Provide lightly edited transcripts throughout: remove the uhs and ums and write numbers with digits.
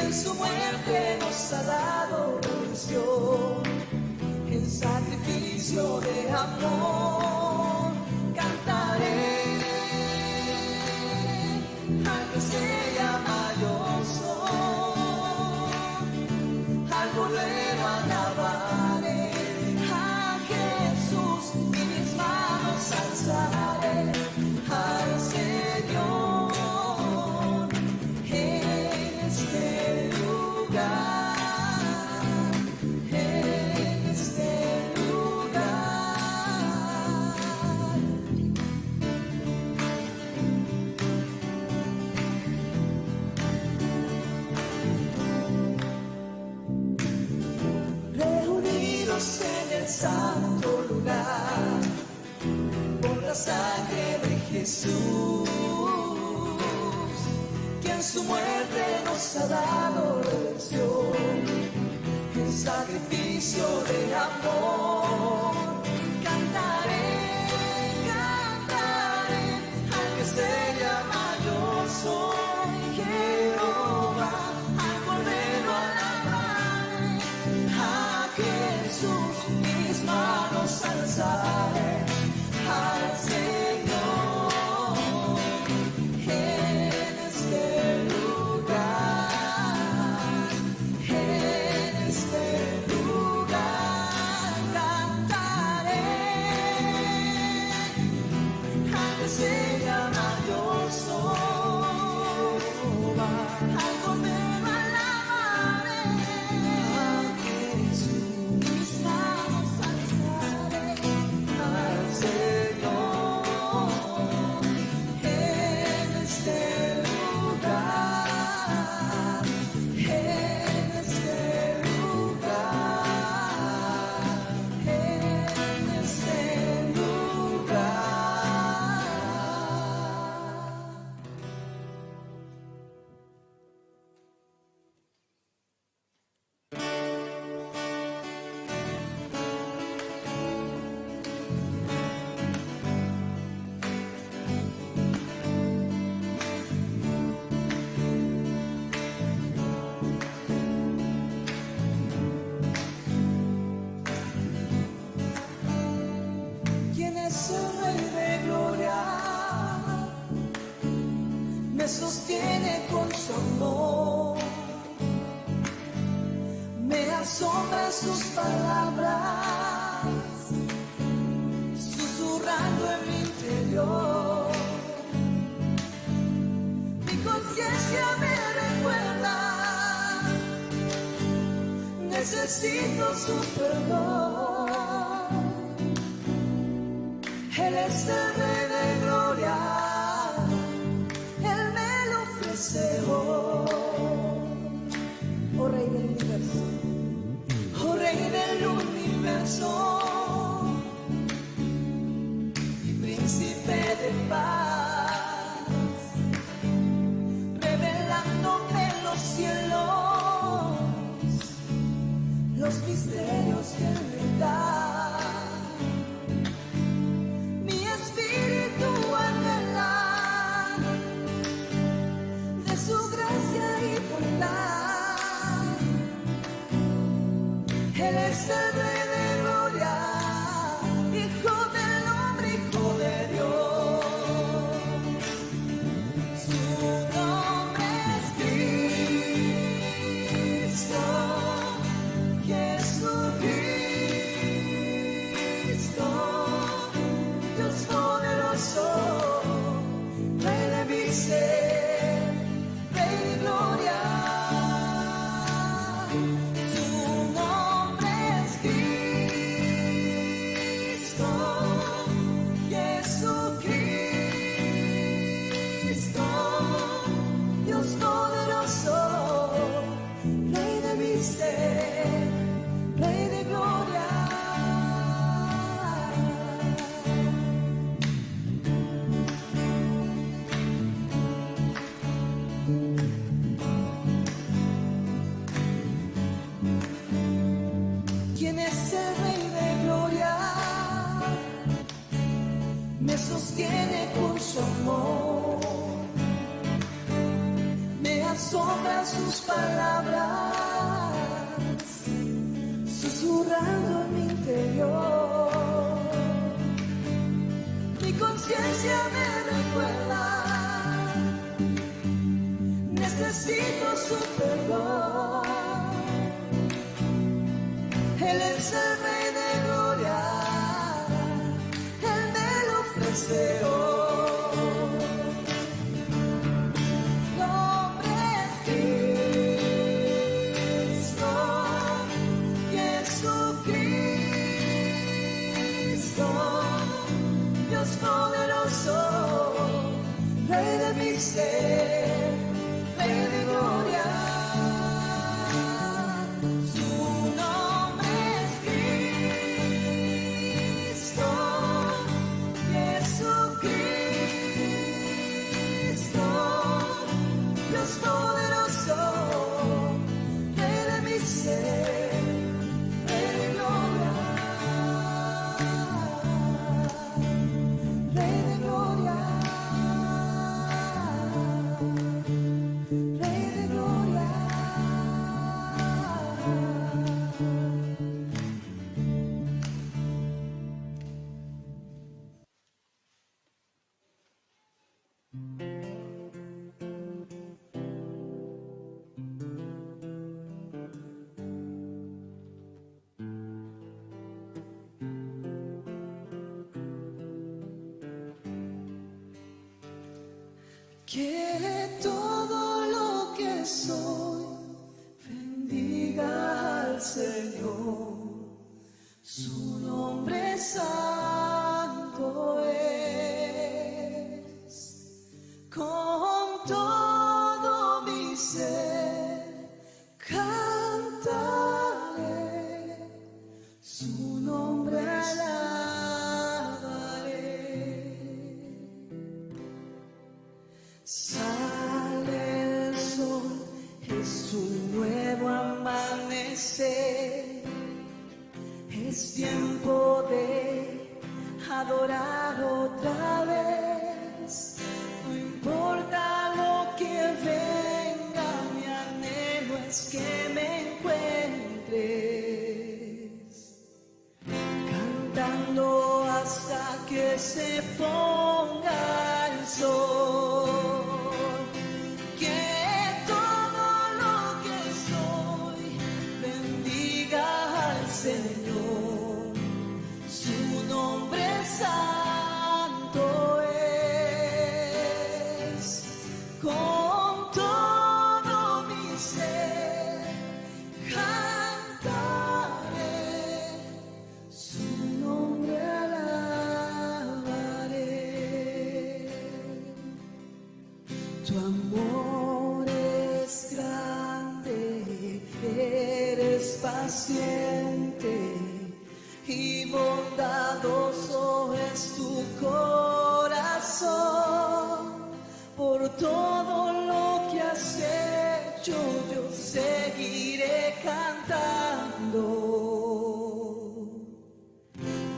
en su muerte nos ha dado redención, en sacrificio de amor cantaré al que se llama Yo Soy, al Cordero alabaré, a Jesús y mis manos alzaré al Señor en este lugar, en este lugar. Reunidos en el santo lugar, por la sangre de Jesús, que en su muerte nos ha dado redención, en sacrificio de amor cantaré, cantaré al que se llama Yo Soy, Jehová, al Cordero alabaré, a Jesús mis manos alzaré al Señor en este lugar, en este lugar cantaré al que se llama Yo Soy, al Cordero alabaré, a Jesús mis manos alzaré al Señor en este lugar, en este lugar, en este ¿Quién es el Rey de Gloria? Me sostiene con su amor, me asombran sus palabras, susurrando en mi interior. Mi conciencia me recuerda, necesito su perdón. Él es el Rey de Gloria, Él me lo ofrece hoy. Oh Rey del Universo, oh Rey del Universo, y Príncipe de paz, revelándome en los cielos los misterios que Él me da. Mi espíritu anhela asombran sus palabras, susurrando en mi interior. Mi conciencia me recuerda, necesito su perdón. Él es el Rey de Gloria, Él me lo ofrece hoy. Nombre es Cristo, Jesucristo, Dios poderoso, Rey de mi ser, Rey de gloria. Que todo lo que soy bendiga al Señor, su nombre santo es. Con todo mi ser cantaré, su nombre sale el sol, es un nuevo amanecer, es tiempo de adorar otra vez. No importa lo que venga, mi anhelo es que me encuentres cantando hasta que se ponga el sol. Señor, su nombre santo es. Con todo mi ser cantaré, su nombre alabaré. Tu amor es grande, eres paciente y bondadoso es tu corazón. Por todo lo que has hecho yo seguiré cantando.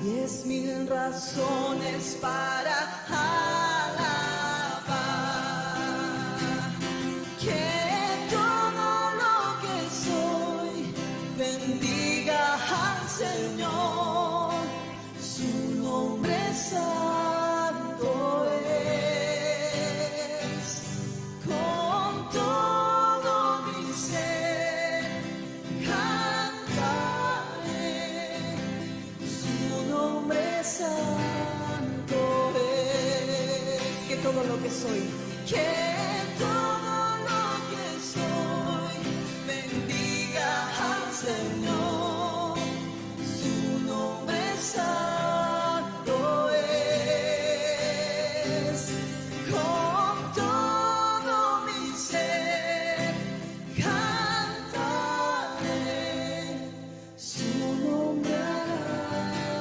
10,000 razones para alabar. Que todo lo que soy bendiga al Señor, su nombre santo es. Con todo mi ser cantaré, su nombre santo es. Que todo lo que soy, que todo lo que soy bendiga al Señor, su nombre santo es. Con todo mi ser cantaré, su nombre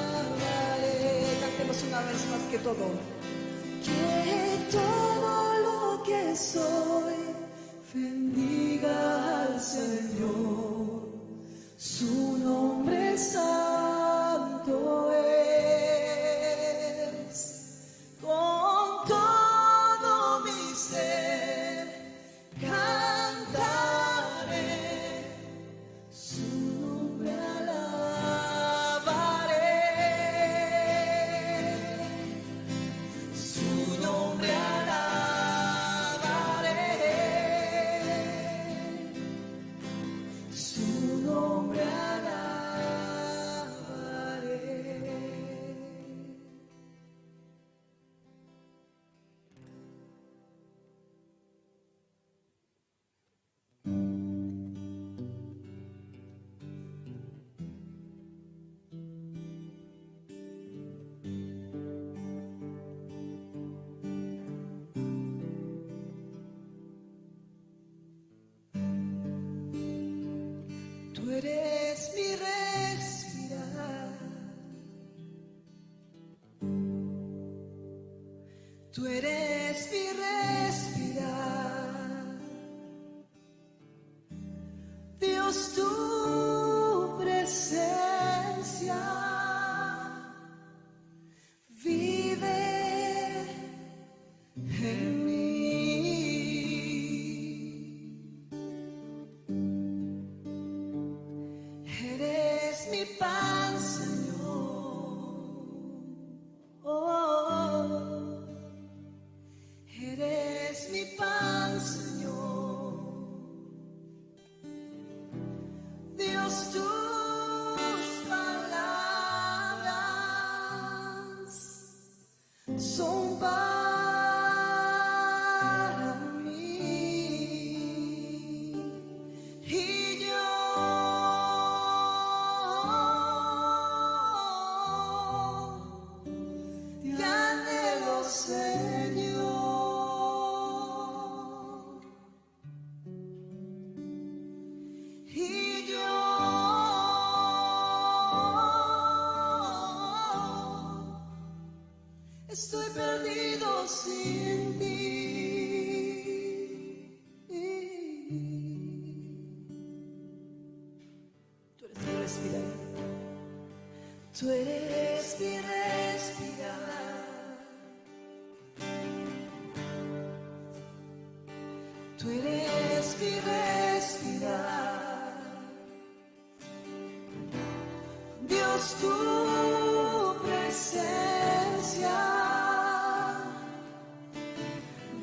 alabaré. Cantemos una vez más. Que todo lo que soy bendiga al Señor, su nombre santo es. Con todo mi ser cantaré, Tú eres mi respirar, tú eres mi respirar, Dios, tu presencia vive en mí. Eres mi pan, Señor. Oh, eres mi pan, Señor. Dios, tus palabras son para mí. Y yo te anhelo, Señor. Y yo estoy perdido sin ti. Tú eres mi respirar. Tú eres mi respirar. Tú eres mi respirar. Dios, tu presencia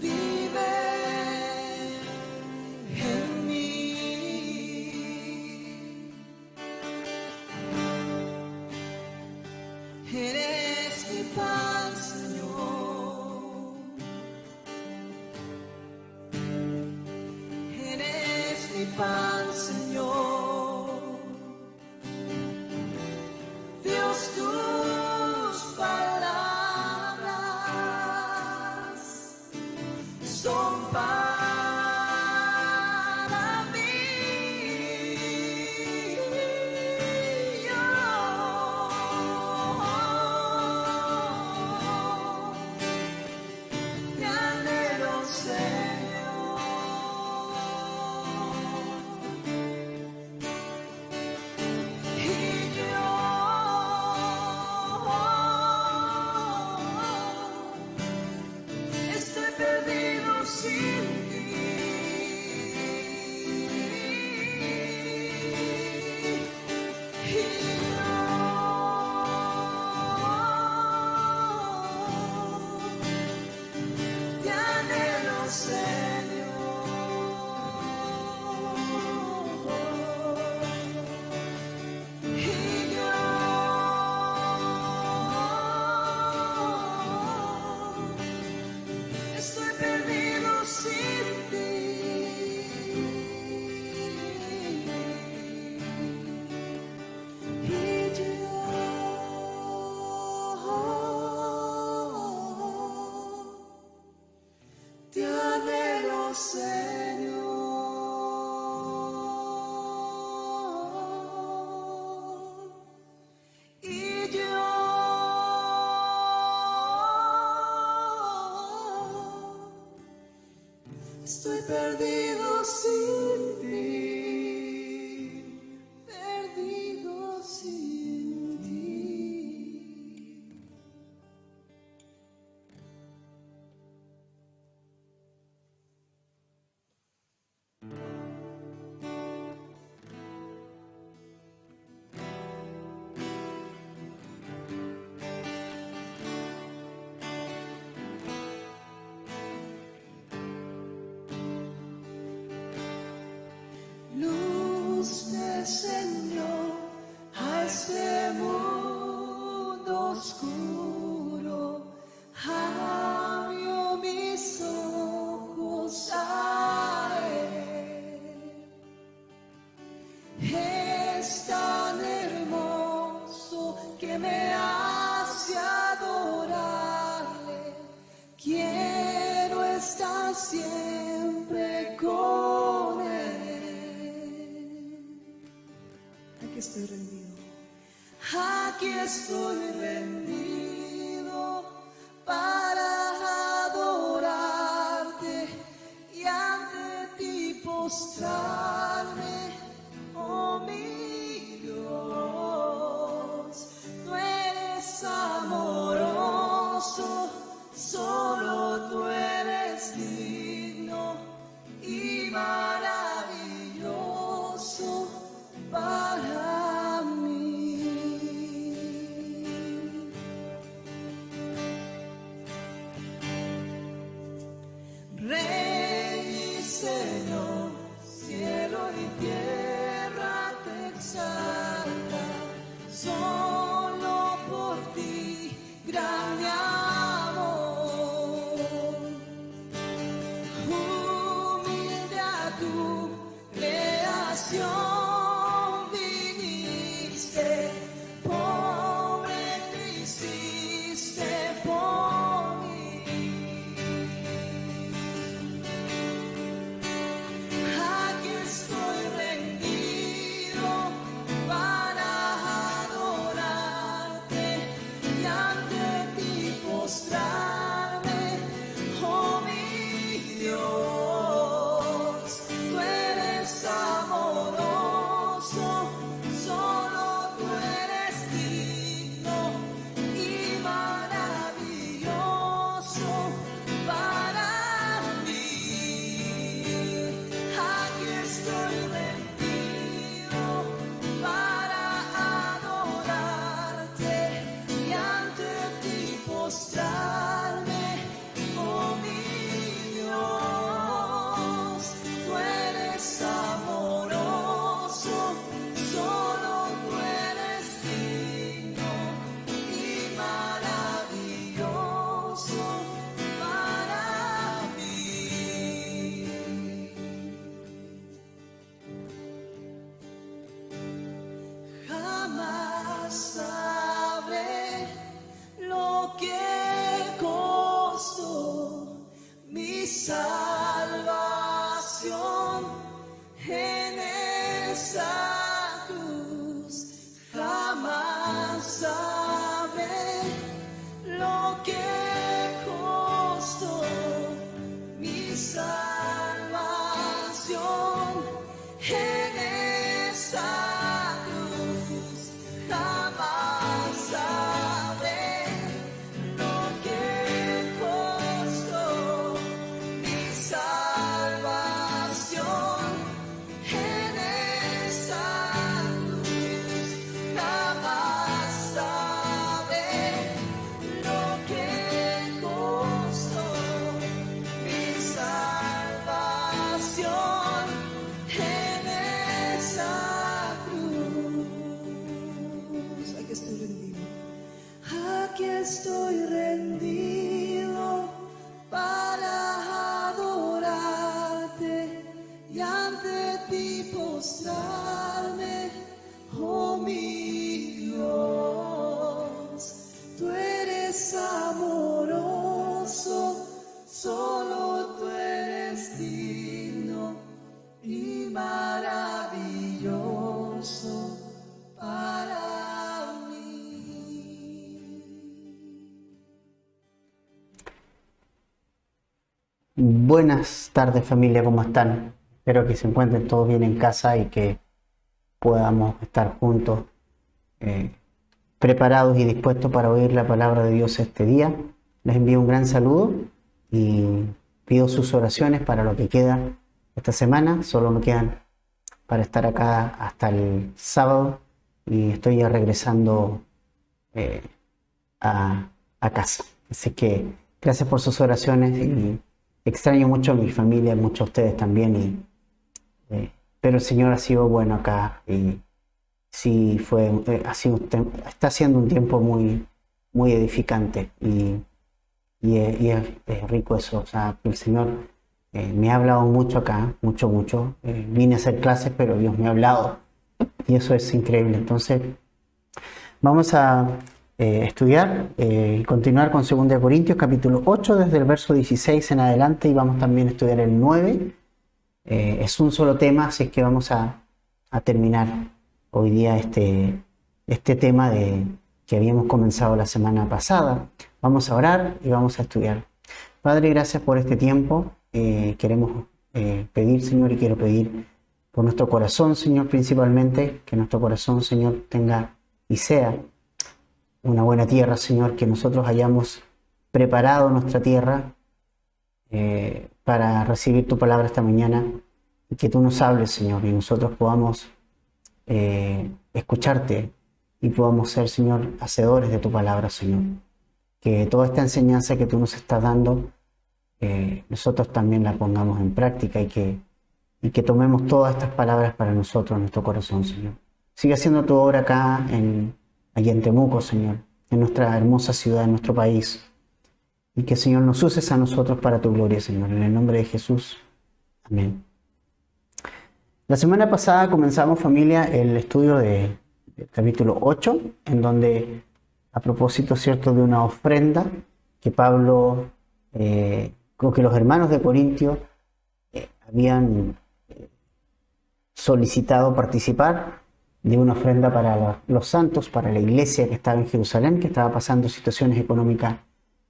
vive en mí. Eres mi pan, Señor. Eres mi pan, Señor. Dios, tus palabras son para mí. Yo te anhelo, Señor. Y yo estoy perdido sin ti. Y yo te anhelo, Señor. Y yo estoy perdido sin ti. Y yo te anhelo, Señor. Y yo estoy perdido sin ti, perdido sin ti. estoy rendido. Aquí estoy rendido para adorarte y ante ti postrarme, oh mi Dios. Tú eres amoroso, solo tú eres digno y maravilloso para mí. Rey y Señor, cielo y tierra te exalta, solo por ti, grande amor. Humilde a tu creación viniste, pobre te hiciste por mí. Aquí estoy rendido para adorarte y ante ti postrarme, oh mi Dios. Tú eres amoroso, solo tú eres digno y maravilloso para mí. Aquí estoy rendido para adorarte y ante ti postrarme, oh mi Dios. Tú eres amoroso, solo tú eres digno y maravilloso para mí. Jamás sabré lo que costó mi salvación en esa cruz. Jamás sabré lo que costó mi salvación en esa cruz. Jamás sabré lo que costó mi salvación en esa cruz. Jamás sabré lo que costó mi salvación en esa cruz. Aquí estoy rendido. Aquí estoy rendido para adorarte y ante ti postrarme, oh mi Dios. Tú eres amoroso, solo tú eres digno y maravilloso para mí. Buenas tardes familia, ¿cómo están? Espero que se encuentren todos bien en casa y que podamos estar juntos, preparados y dispuestos para oír la palabra de Dios este día. Les envío un gran saludo y pido sus oraciones para lo que queda esta semana. Solo me quedan para estar acá hasta el sábado y estoy ya regresando a casa. Así que gracias por sus oraciones y extraño mucho a mi familia, mucho a ustedes también, pero el Señor ha sido bueno acá y sí está siendo un tiempo muy, muy edificante y es rico eso. O sea, el Señor me ha hablado mucho acá, mucho. Vine a hacer clases, pero Dios me ha hablado y eso es increíble. Entonces, vamos a estudiar y continuar con 2 Corintios capítulo 8 desde el verso 16 en adelante, y vamos también a estudiar el 9. Es un solo tema, así es que vamos a terminar hoy día este tema que habíamos comenzado la semana pasada. Vamos a orar y vamos a estudiar. Padre, gracias por este tiempo. Queremos pedir, Señor, y quiero pedir por nuestro corazón, Señor, principalmente, que nuestro corazón, Señor, tenga y sea una buena tierra, Señor, que nosotros hayamos preparado nuestra tierra para recibir tu palabra esta mañana y que tú nos hables, Señor, y nosotros podamos escucharte y podamos ser, Señor, hacedores de tu palabra, Señor. Que toda esta enseñanza que tú nos estás dando, nosotros también la pongamos en práctica y que tomemos todas estas palabras para nosotros, en nuestro corazón, Señor. Sigue haciendo tu obra acá, allí en Temuco, Señor, en nuestra hermosa ciudad, en nuestro país. Y que, Señor, nos uses a nosotros para tu gloria, Señor. En el nombre de Jesús. Amén. La semana pasada comenzamos, familia, el estudio del capítulo 8, en donde, a propósito, ¿cierto?, de una ofrenda que Pablo, con que los hermanos de Corintio habían solicitado participar de una ofrenda para los santos, para la iglesia que estaba en Jerusalén, que estaba pasando situaciones económicas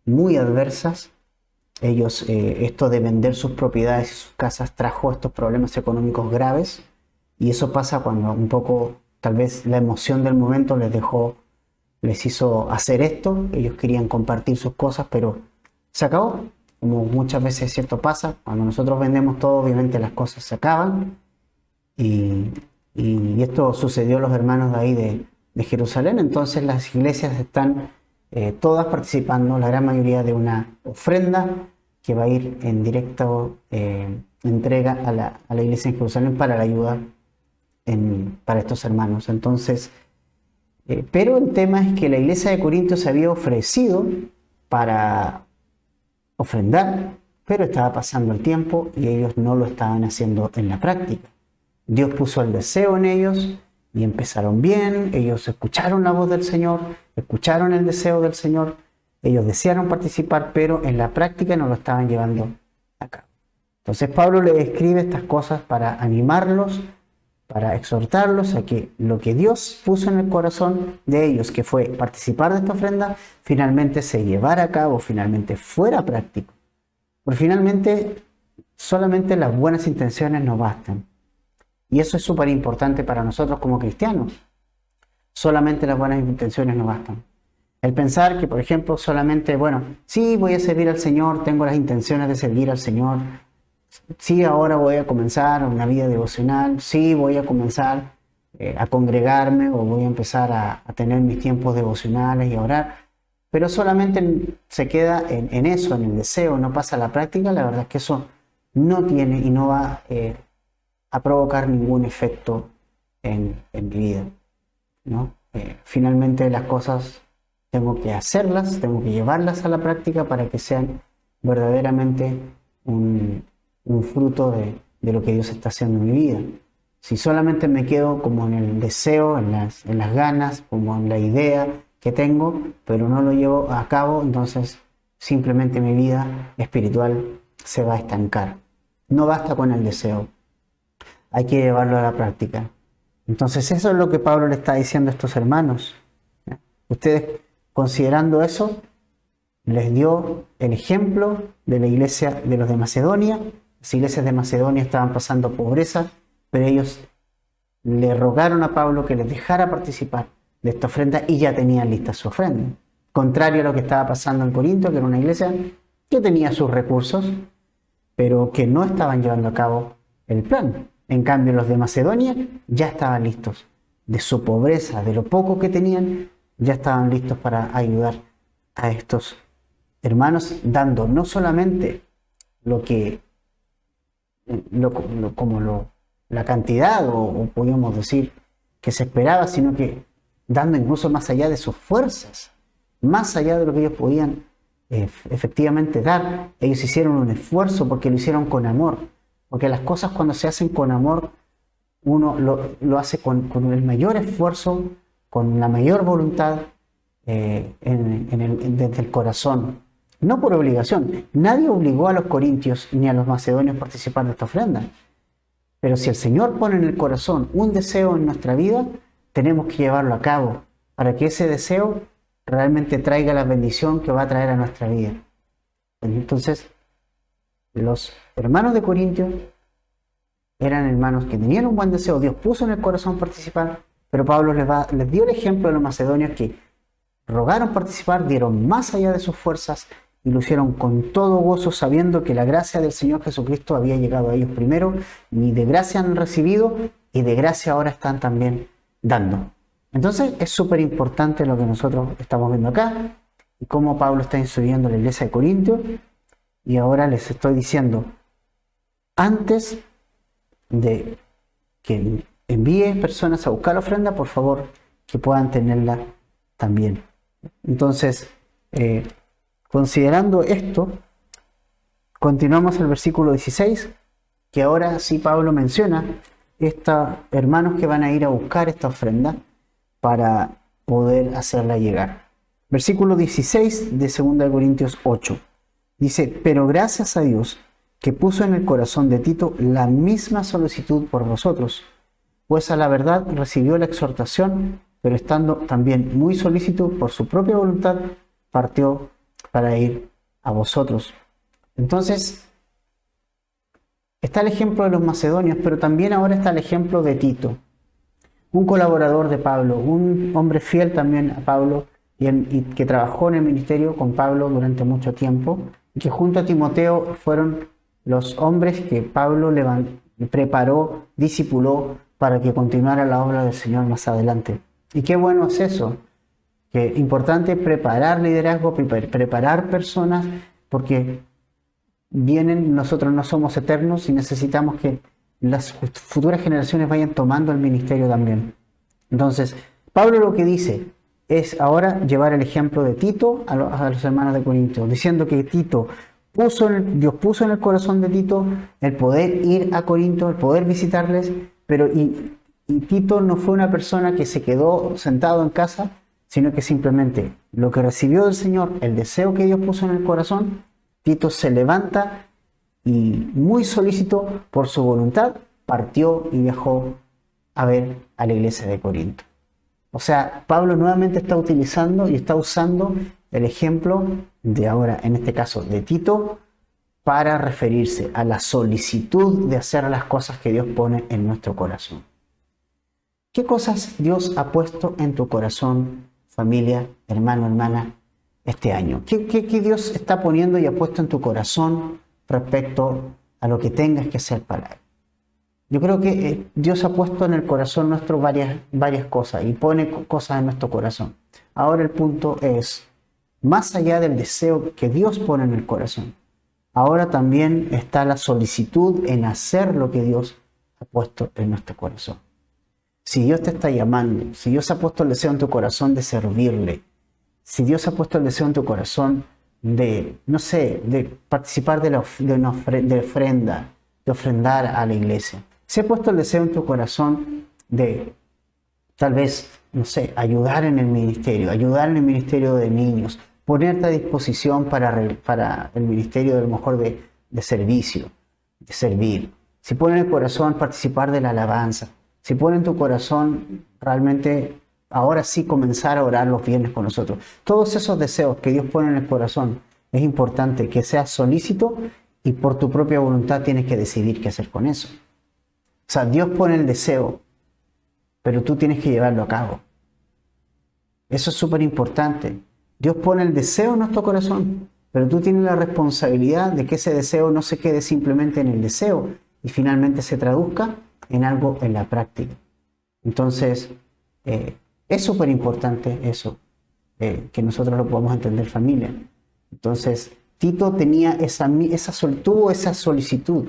muy adversas. Ellos, esto de vender sus propiedades y sus casas trajo estos problemas económicos graves, y eso pasa cuando un poco, tal vez la emoción del momento les hizo hacer esto. Ellos querían compartir sus cosas, pero se acabó. Como muchas veces, cierto, pasa, cuando nosotros vendemos todo, obviamente las cosas se acaban, y esto sucedió a los hermanos de ahí de Jerusalén. Entonces las iglesias están todas participando, la gran mayoría, de una ofrenda que va a ir en directo entrega a la iglesia en Jerusalén para la ayuda para estos hermanos. Entonces, pero el tema es que la iglesia de Corinto se había ofrecido para ofrendar, pero estaba pasando el tiempo y ellos no lo estaban haciendo en la práctica. Dios puso el deseo en ellos y empezaron bien. Ellos escucharon la voz del Señor, escucharon el deseo del Señor, ellos desearon participar, pero en la práctica no lo estaban llevando a cabo. Entonces Pablo le escribe estas cosas para animarlos, para exhortarlos a que lo que Dios puso en el corazón de ellos, que fue participar de esta ofrenda, finalmente se llevara a cabo, finalmente fuera práctico. Porque finalmente solamente las buenas intenciones no bastan. Y eso es súper importante para nosotros como cristianos. Solamente las buenas intenciones no bastan. El pensar que, por ejemplo, solamente, bueno, sí, voy a servir al Señor, tengo las intenciones de servir al Señor. Sí, ahora voy a comenzar una vida devocional. Sí, voy a comenzar a congregarme, o voy a empezar a tener mis tiempos devocionales y a orar. Pero solamente se queda en eso, en el deseo, no pasa a la práctica. La verdad es que eso no tiene y no va a provocar ningún efecto en mi vida, ¿no? Finalmente las cosas tengo que hacerlas, tengo que llevarlas a la práctica para que sean verdaderamente un fruto de lo que Dios está haciendo en mi vida. Si solamente me quedo como en el deseo, en las ganas, como en la idea que tengo, pero no lo llevo a cabo, entonces simplemente mi vida espiritual se va a estancar. No basta con el deseo, hay que llevarlo a la práctica. Entonces eso es lo que Pablo le está diciendo a estos hermanos. Ustedes, considerando eso, les dio el ejemplo de la iglesia de los de Macedonia. Las iglesias de Macedonia estaban pasando pobreza, pero ellos le rogaron a Pablo que les dejara participar de esta ofrenda y ya tenían lista su ofrenda. Contrario a lo que estaba pasando en Corinto, que era una iglesia que tenía sus recursos, pero que no estaban llevando a cabo el plan. En cambio, los de Macedonia ya estaban listos. De su pobreza, de lo poco que tenían, ya estaban listos para ayudar a estos hermanos, dando no solamente la cantidad, o podríamos decir que se esperaba, sino que dando incluso más allá de sus fuerzas, más allá de lo que ellos podían efectivamente dar. Ellos hicieron un esfuerzo porque lo hicieron con amor. Porque las cosas, cuando se hacen con amor, uno lo hace con el mayor esfuerzo, con la mayor voluntad, desde el corazón, no por obligación. Nadie obligó a los corintios ni a los macedonios a participar de esta ofrenda. Pero si el Señor pone en el corazón un deseo en nuestra vida, tenemos que llevarlo a cabo para que ese deseo realmente traiga la bendición que va a traer a nuestra vida. Entonces, los hermanos de Corintios eran hermanos que tenían un buen deseo, Dios puso en el corazón participar, pero Pablo les dio el ejemplo de los macedonios que rogaron participar, dieron más allá de sus fuerzas y lo hicieron con todo gozo, sabiendo que la gracia del Señor Jesucristo había llegado a ellos primero, y de gracia han recibido y de gracia ahora están también dando. Entonces es súper importante lo que nosotros estamos viendo acá y cómo Pablo está instruyendo a la iglesia de Corintios. Y ahora les estoy diciendo, antes de que envíe personas a buscar la ofrenda, por favor, que puedan tenerla también. Entonces, considerando esto, continuamos el versículo 16, que ahora sí Pablo menciona estos hermanos que van a ir a buscar esta ofrenda para poder hacerla llegar. Versículo 16 de 2 Corintios 8. Dice, pero gracias a Dios que puso en el corazón de Tito la misma solicitud por vosotros, pues a la verdad recibió la exhortación, pero estando también muy solícito por su propia voluntad, partió para ir a vosotros. Entonces, está el ejemplo de los macedonios, pero también ahora está el ejemplo de Tito, un colaborador de Pablo, un hombre fiel también a Pablo y que trabajó en el ministerio con Pablo durante mucho tiempo, y que junto a Timoteo fueron los hombres que Pablo preparó, discipuló para que continuara la obra del Señor más adelante. Y qué bueno es eso, que es importante preparar liderazgo, preparar personas, porque nosotros no somos eternos y necesitamos que las futuras generaciones vayan tomando el ministerio también. Entonces, Pablo lo que dice es ahora llevar el ejemplo de Tito a los hermanos de Corinto, diciendo que Dios puso en el corazón de Tito el poder ir a Corinto, el poder visitarles, pero y Tito no fue una persona que se quedó sentado en casa, sino que simplemente lo que recibió del Señor, el deseo que Dios puso en el corazón, Tito se levanta y muy solícito por su voluntad, partió y viajó a ver a la iglesia de Corinto. O sea, Pablo nuevamente está utilizando y está usando el ejemplo de ahora, en este caso, de Tito, para referirse a la solicitud de hacer las cosas que Dios pone en nuestro corazón. ¿Qué cosas Dios ha puesto en tu corazón, familia, hermano, hermana, este año? ¿Qué Dios está poniendo y ha puesto en tu corazón respecto a lo que tengas que hacer para Él? Yo creo que Dios ha puesto en el corazón nuestro varias cosas y pone cosas en nuestro corazón. Ahora el punto es, más allá del deseo que Dios pone en el corazón, ahora también está la solicitud en hacer lo que Dios ha puesto en nuestro corazón. Si Dios te está llamando, si Dios ha puesto el deseo en tu corazón de servirle, si Dios ha puesto el deseo en tu corazón de, no sé, de participar de ofrenda, de ofrendar a la iglesia, si ha puesto el deseo en tu corazón de, tal vez, no sé, ayudar en el ministerio de niños, ponerte a disposición para el ministerio, a lo mejor, de servicio, de servir. Si pone en el corazón participar de la alabanza, si pone en tu corazón realmente, ahora sí, comenzar a orar los viernes con nosotros. Todos esos deseos que Dios pone en el corazón, es importante que seas solícito y por tu propia voluntad tienes que decidir qué hacer con eso. O sea, Dios pone el deseo, pero tú tienes que llevarlo a cabo. Eso es súper importante. Dios pone el deseo en nuestro corazón, pero tú tienes la responsabilidad de que ese deseo no se quede simplemente en el deseo y finalmente se traduzca en algo en la práctica. Entonces, es súper importante eso, que nosotros lo podamos entender, familia. Entonces, Tito tenía tuvo esa solicitud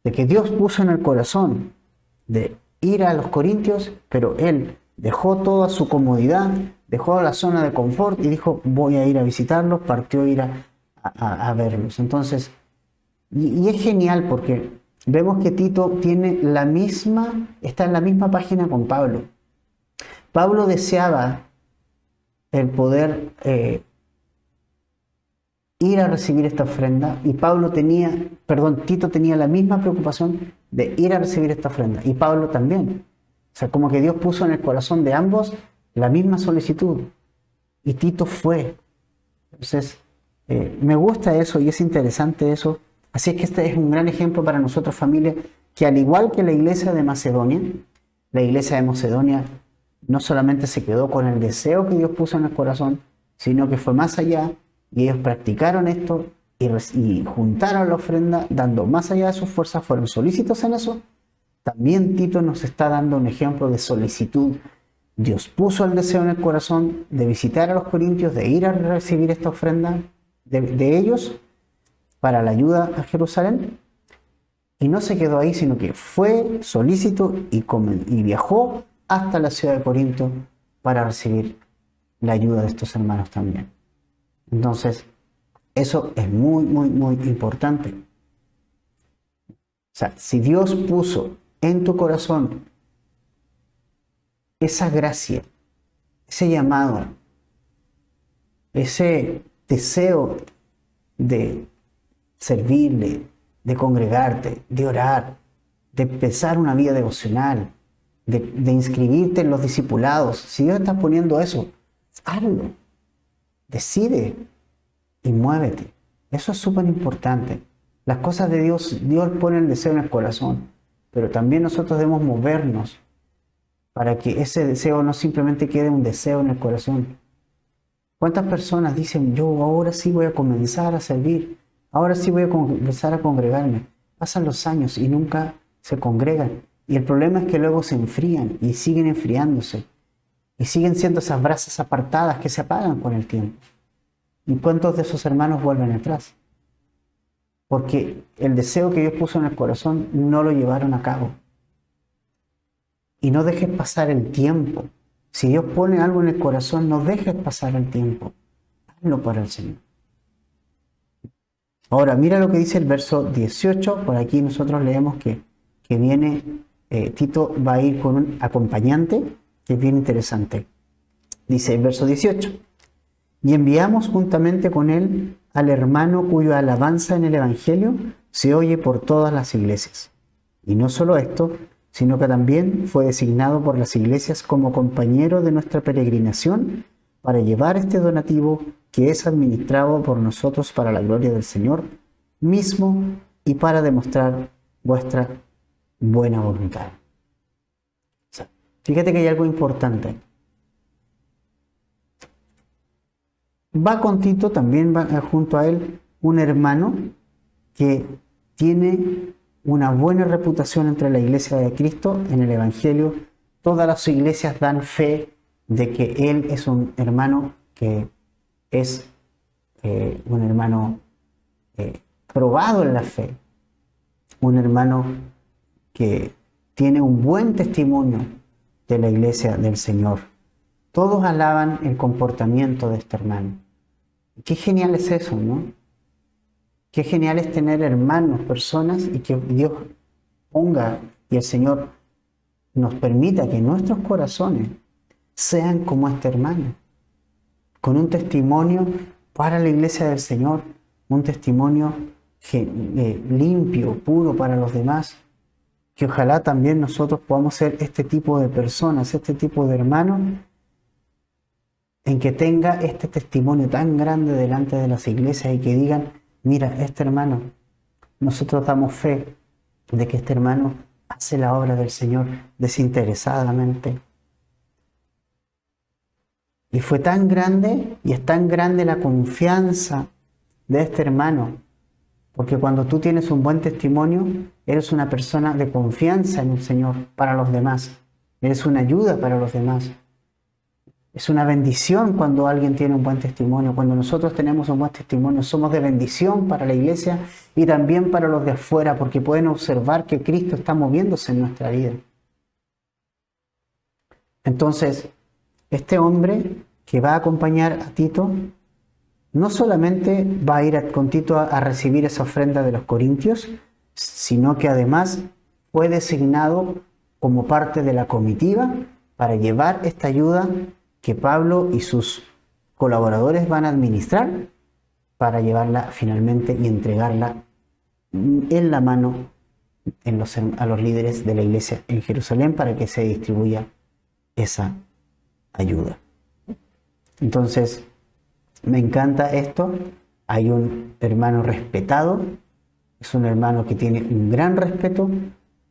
de que Dios puso en el corazón de ir a los corintios, pero él dejó toda su comodidad, dejó la zona de confort y dijo, voy a ir a visitarlos, partió a ir a verlos. Entonces, y es genial porque vemos que Tito está en la misma página con Pablo. Pablo deseaba el poder ir a recibir esta ofrenda y Tito tenía la misma preocupación de ir a recibir esta ofrenda y Pablo también. O sea, como que Dios puso en el corazón de ambos la misma solicitud. Y Tito fue. Entonces, me gusta eso y es interesante eso. Así es que este es un gran ejemplo para nosotros, familia, que al igual que la iglesia de Macedonia no solamente se quedó con el deseo que Dios puso en el corazón, sino que fue más allá y ellos practicaron esto y juntaron la ofrenda, dando más allá de sus fuerzas, fueron solícitos en eso. También Tito nos está dando un ejemplo de solicitud. Dios puso el deseo en el corazón de visitar a los corintios, de ir a recibir esta ofrenda de ellos para la ayuda a Jerusalén. Y no se quedó ahí, sino que fue solícito y viajó hasta la ciudad de Corinto para recibir la ayuda de estos hermanos también. Entonces, eso es muy, muy, muy importante. O sea, si Dios puso en tu corazón esa gracia, ese llamado, ese deseo de servirle, de congregarte, de orar, de empezar una vida devocional, de inscribirte en los discipulados, si Dios está poniendo eso, hazlo, decide y muévete. Eso es súper importante. Las cosas de Dios, Dios pone el deseo en el corazón, pero también nosotros debemos movernos para que ese deseo no simplemente quede un deseo en el corazón. ¿Cuántas personas dicen, yo ahora sí voy a comenzar a servir, ahora sí voy a comenzar a congregarme? Pasan los años y nunca se congregan. Y el problema es que luego se enfrían y siguen enfriándose. Y siguen siendo esas brasas apartadas que se apagan con el tiempo. ¿Y cuántos de esos hermanos vuelven atrás? Porque el deseo que Dios puso en el corazón no lo llevaron a cabo. Y no dejes pasar el tiempo. Si Dios pone algo en el corazón, no dejes pasar el tiempo. Hazlo para el Señor. Ahora, mira lo que dice el verso 18. Por aquí nosotros leemos que viene, Tito va a ir con un acompañante, que es bien interesante. Dice el verso 18. Y enviamos juntamente con él al hermano cuya alabanza en el Evangelio se oye por todas las iglesias. Y no solo esto, sino que también fue designado por las iglesias como compañero de nuestra peregrinación para llevar este donativo que es administrado por nosotros para la gloria del Señor mismo y para demostrar vuestra buena voluntad. O sea, fíjate que hay algo importante. Va con Tito, también va junto a él un hermano que tiene una buena reputación entre la iglesia de Cristo en el Evangelio. Todas las iglesias dan fe de que él es un hermano que es un hermano probado en la fe, un hermano que tiene un buen testimonio de la iglesia del Señor. Todos alaban el comportamiento de este hermano. Qué genial es eso, ¿no? Qué genial es tener hermanos, personas, y que Dios ponga y el Señor nos permita que nuestros corazones sean como este hermano, con un testimonio para la iglesia del Señor, un testimonio limpio, puro para los demás, que ojalá también nosotros podamos ser este tipo de personas, este tipo de hermanos, en que tenga este testimonio tan grande delante de las iglesias y que digan, mira, este hermano, nosotros damos fe de que este hermano hace la obra del Señor desinteresadamente. Y fue tan grande y es tan grande la confianza de este hermano, porque cuando tú tienes un buen testimonio, eres una persona de confianza en el Señor para los demás. Eres una ayuda para los demás. Es una bendición cuando alguien tiene un buen testimonio. Cuando nosotros tenemos un buen testimonio, somos de bendición para la iglesia y también para los de afuera, porque pueden observar que Cristo está moviéndose en nuestra vida. Entonces, este hombre que va a acompañar a Tito, no solamente va a ir con Tito a recibir esa ofrenda de los corintios, sino que además fue designado como parte de la comitiva para llevar esta ayuda que Pablo y sus colaboradores van a administrar para llevarla finalmente y entregarla en la mano a los líderes de la iglesia en Jerusalén para que se distribuya esa ayuda. Entonces, me encanta esto. Hay un hermano respetado, es un hermano que tiene un gran respeto.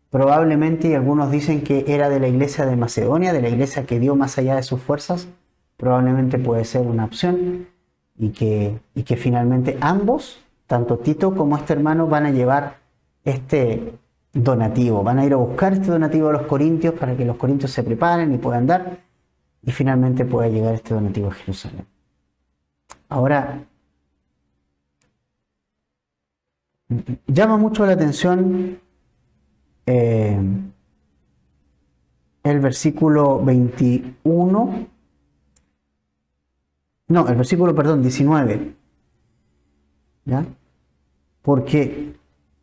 Probablemente, y algunos dicen que era de la iglesia de Macedonia, de la iglesia que dio más allá de sus fuerzas. Probablemente puede ser una opción, y que finalmente ambos, tanto Tito como este hermano, van a llevar este donativo, van a ir a buscar este donativo a los corintios para que los corintios se preparen y puedan dar, y finalmente pueda llegar este donativo a Jerusalén. Ahora, llama mucho la atención el versículo 19, ¿ya? Porque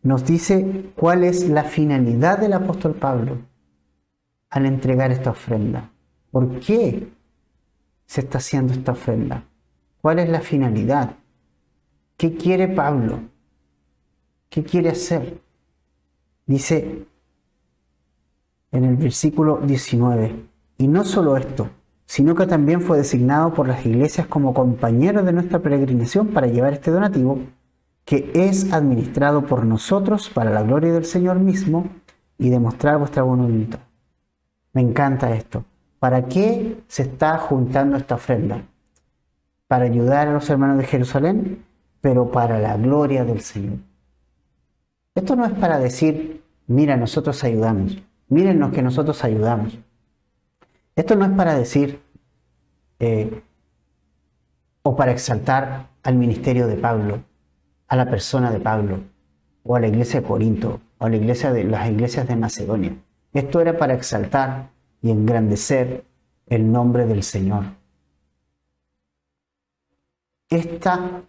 nos dice cuál es la finalidad del apóstol Pablo al entregar esta ofrenda. ¿Por qué se está haciendo esta ofrenda? ¿Cuál es la finalidad? ¿Qué quiere Pablo? ¿Qué quiere hacer? Dice en el versículo 19, y no solo esto, sino que también fue designado por las iglesias como compañero de nuestra peregrinación para llevar este donativo, que es administrado por nosotros para la gloria del Señor mismo y demostrar vuestra buena voluntad. Me encanta esto. ¿Para qué se está juntando esta ofrenda? Para ayudar a los hermanos de Jerusalén, pero para la gloria del Señor. Esto no es para decir, mira, nosotros ayudamos, mírennos que nosotros ayudamos. Esto no es para decir o para exaltar al ministerio de Pablo, a la persona de Pablo, o a la iglesia de Corinto, o a las iglesias de Macedonia. Esto era para exaltar y engrandecer el nombre del Señor.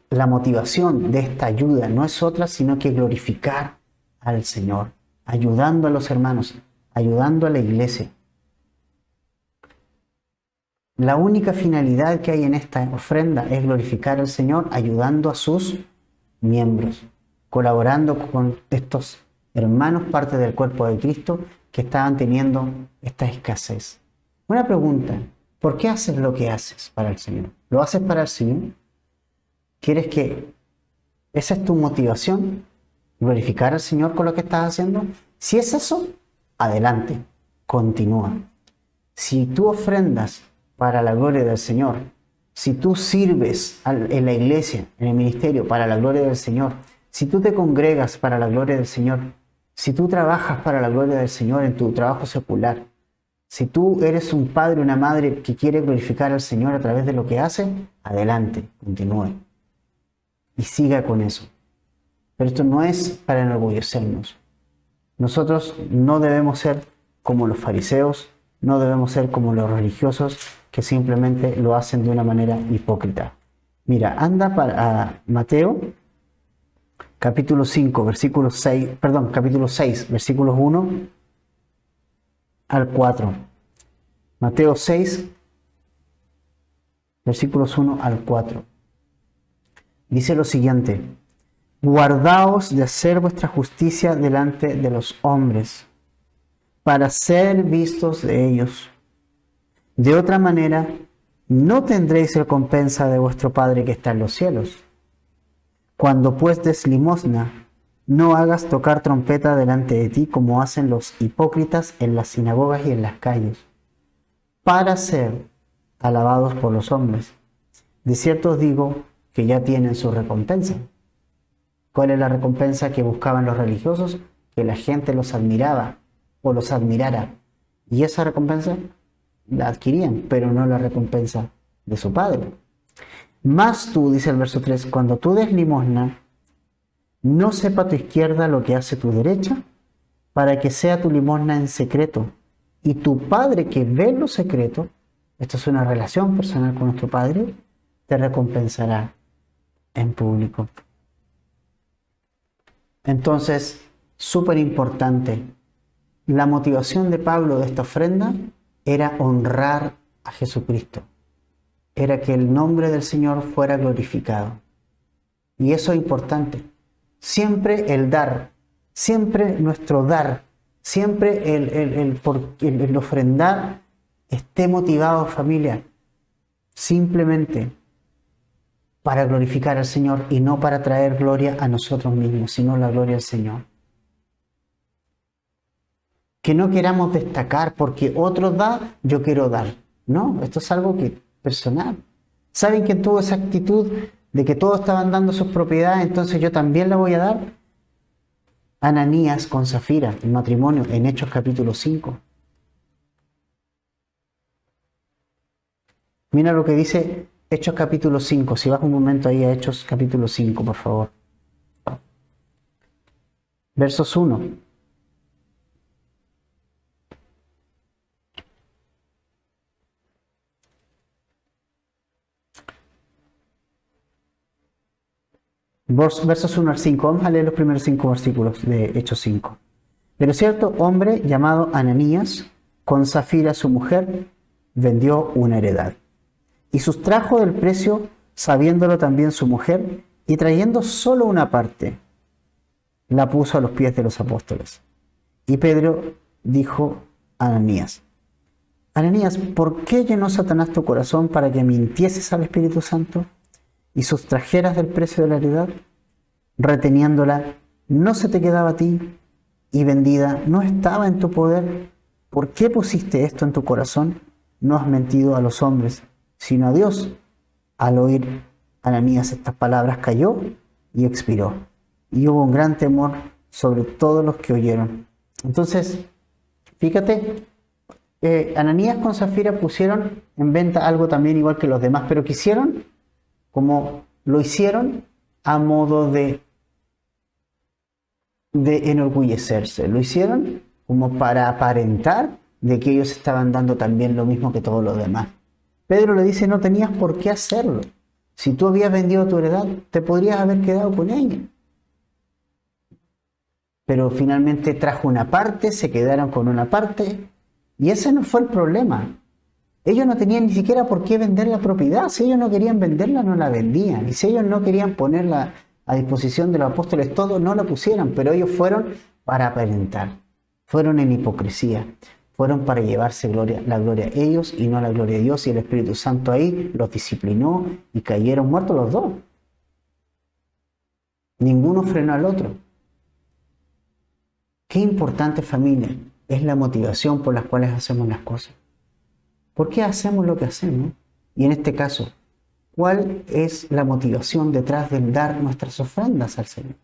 La motivación de esta ayuda no es otra sino que glorificar al Señor, ayudando a los hermanos, ayudando a la iglesia. La única finalidad que hay en esta ofrenda es glorificar al Señor ayudando a sus miembros, colaborando con estos hermanos, parte del cuerpo de Cristo, que estaban teniendo esta escasez. Una pregunta, ¿por qué haces lo que haces para el Señor? ¿Lo haces para el Señor? ¿Quieres que esa es tu motivación? ¿Glorificar al Señor con lo que estás haciendo? Si es eso, adelante, continúa. Si tú ofrendas para la gloria del Señor, si tú sirves en la iglesia, en el ministerio, para la gloria del Señor, si tú te congregas para la gloria del Señor, si tú trabajas para la gloria del Señor en tu trabajo secular, si tú eres un padre o una madre que quiere glorificar al Señor a través de lo que hace, adelante, continúe. Y siga con eso. Pero esto no es para enorgullecernos. Nosotros no debemos ser como los fariseos, no debemos ser como los religiosos que simplemente lo hacen de una manera hipócrita. Mira, anda para Mateo, capítulo 6, versículos 1 al 4. Mateo 6, versículos 1 al 4. Dice lo siguiente: guardaos de hacer vuestra justicia delante de los hombres, para ser vistos de ellos. De otra manera, no tendréis recompensa de vuestro Padre que está en los cielos. Cuando pues des limosna, no hagas tocar trompeta delante de ti como hacen los hipócritas en las sinagogas y en las calles, para ser alabados por los hombres. De cierto os digo que ya tienen su recompensa. ¿Cuál es la recompensa que buscaban los religiosos? Que la gente los admiraba o los admirara. Y esa recompensa la adquirían, pero no la recompensa de su Padre. Mas tú, dice el verso 3, cuando tú des limosna, no sepa tu izquierda lo que hace tu derecha, para que sea tu limosna en secreto. Y tu Padre que ve en lo secreto, esto es una relación personal con nuestro Padre, te recompensará en público. Entonces, súper importante, la motivación de Pablo de esta ofrenda era honrar a Jesucristo, era que el nombre del Señor fuera glorificado. Y eso es importante. Siempre el dar siempre nuestro dar, siempre el ofrendar esté motivado, familia, simplemente para glorificar al Señor y no para traer gloria a nosotros mismos, sino la gloria al Señor. Que no queramos destacar porque otro da, yo quiero dar. No, esto es algo personal. ¿Saben quién tuvo esa actitud de que todos estaban dando sus propiedades, entonces yo también la voy a dar? Ananías con Zafira, el matrimonio, en Hechos capítulo 5. Mira lo que dice Hechos capítulo 5. Si vas un momento ahí a Hechos capítulo 5, por favor. Versos 1. Versos 1 al 5. Vamos a leer los primeros 5 versículos de Hechos 5. Pero cierto hombre llamado Ananías, con Zafira su mujer, vendió una heredad. Y sustrajo del precio, sabiéndolo también su mujer, y trayendo solo una parte, la puso a los pies de los apóstoles. Y Pedro dijo a Ananías: Ananías, ¿por qué llenó Satanás tu corazón para que mintieses al Espíritu Santo y sustrajeras del precio de la heredad? Reteniéndola, no se te quedaba a ti, y vendida no estaba en tu poder. ¿Por qué pusiste esto en tu corazón? No has mentido a los hombres, sino a Dios. Al oír Ananías estas palabras, cayó y expiró. Y hubo un gran temor sobre todos los que oyeron. Entonces, fíjate, Ananías con Zafira pusieron en venta algo también igual que los demás, pero quisieron, como lo hicieron, a modo de enorgullecerse. Lo hicieron como para aparentar de que ellos estaban dando también lo mismo que todos los demás. Pedro le dice: no tenías por qué hacerlo. Si tú habías vendido tu heredad, te podrías haber quedado con ella. Pero finalmente trajo una parte, se quedaron con una parte, y ese no fue el problema. Ellos no tenían ni siquiera por qué vender la propiedad. Si ellos no querían venderla, no la vendían. Y si ellos no querían ponerla a disposición de los apóstoles, todo, no la pusieran. Pero ellos fueron para aparentar. Fueron en hipocresía. Fueron para llevarse la gloria a ellos y no la gloria a Dios. Y el Espíritu Santo ahí los disciplinó y cayeron muertos los dos. Ninguno frenó al otro. Qué importante, familia, es la motivación por las cuales hacemos las cosas. ¿Por qué hacemos lo que hacemos? Y en este caso, ¿cuál es la motivación detrás del dar nuestras ofrendas al Señor?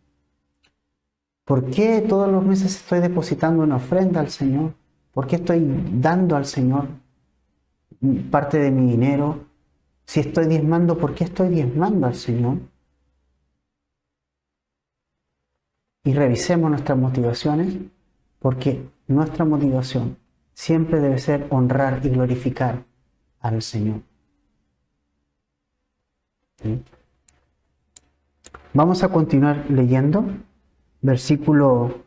¿Por qué todos los meses estoy depositando una ofrenda al Señor? ¿Por qué estoy dando al Señor parte de mi dinero? Si estoy diezmando, ¿por qué estoy diezmando al Señor? Y revisemos nuestras motivaciones, porque nuestra motivación siempre debe ser honrar y glorificar al Señor. ¿Sí? Vamos a continuar leyendo versículo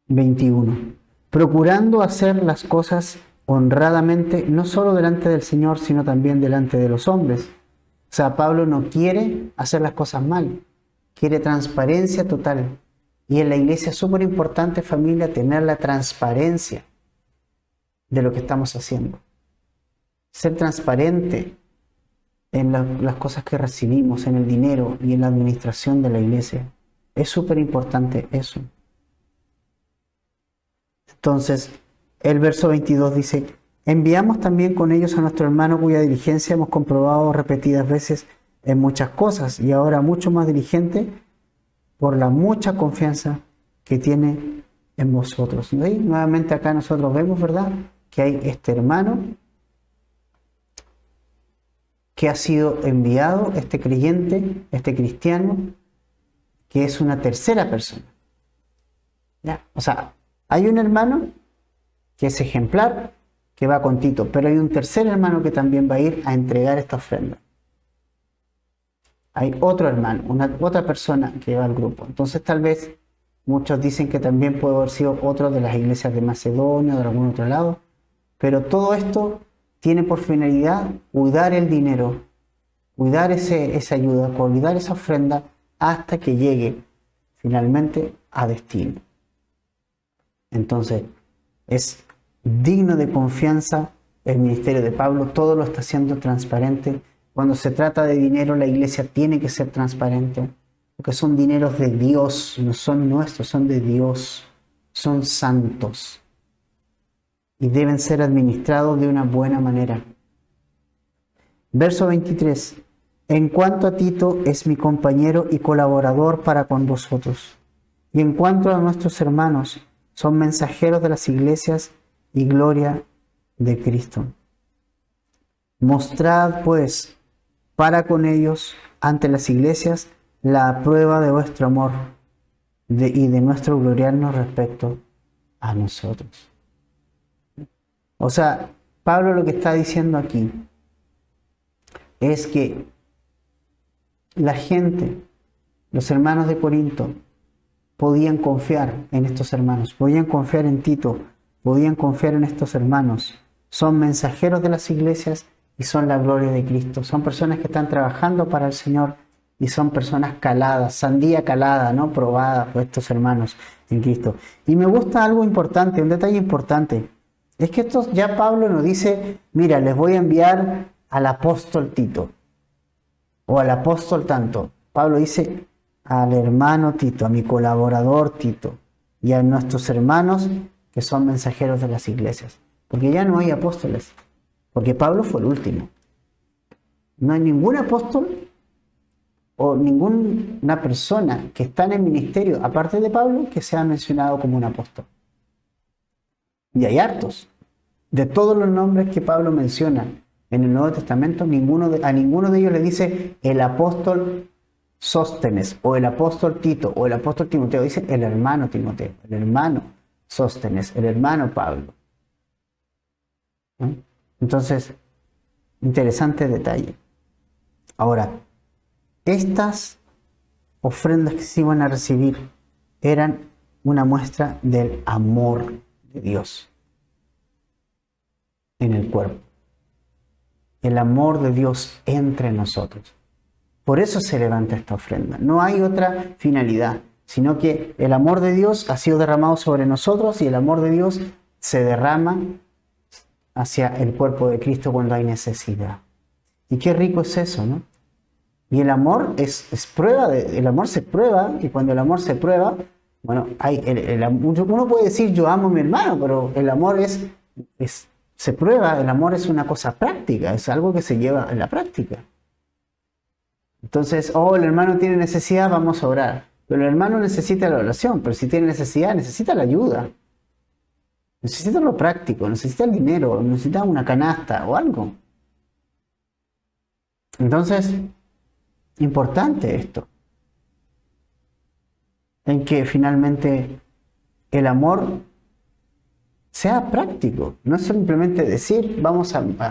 21. Procurando hacer las cosas honradamente, no solo delante del Señor, sino también delante de los hombres. O sea, Pablo no quiere hacer las cosas mal, quiere transparencia total. Y en la iglesia es súper importante, familia, tener la transparencia de lo que estamos haciendo. Ser transparente en las cosas que recibimos, en el dinero y en la administración de la iglesia. Es súper importante eso. Entonces, el verso 22 dice: enviamos también con ellos a nuestro hermano cuya diligencia hemos comprobado repetidas veces en muchas cosas, y ahora mucho más diligente por la mucha confianza que tiene en vosotros. ¿No? Y nuevamente acá nosotros vemos, ¿verdad?, que hay este hermano que ha sido enviado, este creyente, este cristiano, que es una tercera persona. ¿Ya? O sea, hay un hermano que es ejemplar, que va con Tito, pero hay un tercer hermano que también va a ir a entregar esta ofrenda. Hay otro hermano, otra persona que va al grupo. Entonces tal vez muchos dicen que también puede haber sido otro de las iglesias de Macedonia o de algún otro lado, pero todo esto tiene por finalidad cuidar el dinero, cuidar esa ayuda, cuidar esa ofrenda hasta que llegue finalmente a destino. Entonces, es digno de confianza el ministerio de Pablo, todo lo está haciendo transparente. Cuando se trata de dinero, la iglesia tiene que ser transparente, porque son dineros de Dios, no son nuestros, son de Dios, son santos y deben ser administrados de una buena manera. Verso 23. En cuanto a Tito, es mi compañero y colaborador para con vosotros. Y en cuanto a nuestros hermanos, son mensajeros de las iglesias y gloria de Cristo. Mostrad, pues, para con ellos ante las iglesias la prueba de vuestro amor y de nuestro gloriarnos respecto a nosotros. O sea, Pablo lo que está diciendo aquí es que la gente, los hermanos de Corinto, podían confiar en estos hermanos, podían confiar en Tito, podían confiar en estos hermanos. Son mensajeros de las iglesias y son la gloria de Cristo. Son personas que están trabajando para el Señor y son personas caladas, sandía calada, ¿no? Probada por estos hermanos en Cristo. Y me gusta algo importante, un detalle importante. Es que esto ya Pablo nos dice, mira, les voy a enviar al apóstol Tito o al apóstol tanto. Pablo dice al hermano Tito, a mi colaborador Tito y a nuestros hermanos que son mensajeros de las iglesias. Porque ya no hay apóstoles, porque Pablo fue el último. No hay ningún apóstol o ninguna persona que está en el ministerio, aparte de Pablo, que sea mencionado como un apóstol. Y hay hartos. De todos los nombres que Pablo menciona en el Nuevo Testamento, a ninguno de ellos le dice el apóstol Sóstenes, o el apóstol Tito, o el apóstol Timoteo. Dice el hermano Timoteo, el hermano Sóstenes, el hermano Pablo. ¿No? Entonces, interesante detalle. Ahora, estas ofrendas que se iban a recibir eran una muestra del amor de Dios en el cuerpo. El amor de Dios entre nosotros. Por eso se levanta esta ofrenda. No hay otra finalidad, sino que el amor de Dios ha sido derramado sobre nosotros y el amor de Dios se derrama hacia el cuerpo de Cristo cuando hay necesidad. Y qué rico es eso, ¿no? Y el amor es prueba, el amor se prueba, y cuando el amor se prueba, bueno, uno puede decir yo amo a mi hermano, pero el amor se prueba, el amor es una cosa práctica, es algo que se lleva en la práctica. Entonces, el hermano tiene necesidad, vamos a orar. Pero el hermano necesita la oración, pero si tiene necesidad, necesita la ayuda. Necesita lo práctico, necesita el dinero, necesita una canasta o algo. Entonces, importante esto. En que finalmente el amor sea práctico. No es simplemente decir,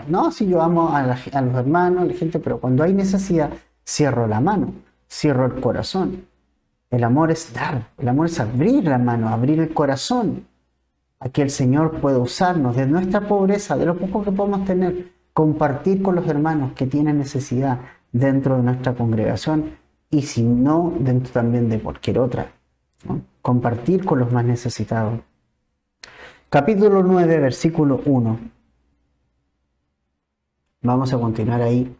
no, si yo amo a los hermanos, a la gente, pero cuando hay necesidad, cierro la mano, cierro el corazón. El amor es dar, el amor es abrir la mano, abrir el corazón a que el Señor pueda usarnos de nuestra pobreza, de lo poco que podemos tener, compartir con los hermanos que tienen necesidad dentro de nuestra congregación y si no, dentro también de cualquier otra, ¿no? Compartir con los más necesitados. Capítulo 9, versículo 1. Vamos a continuar ahí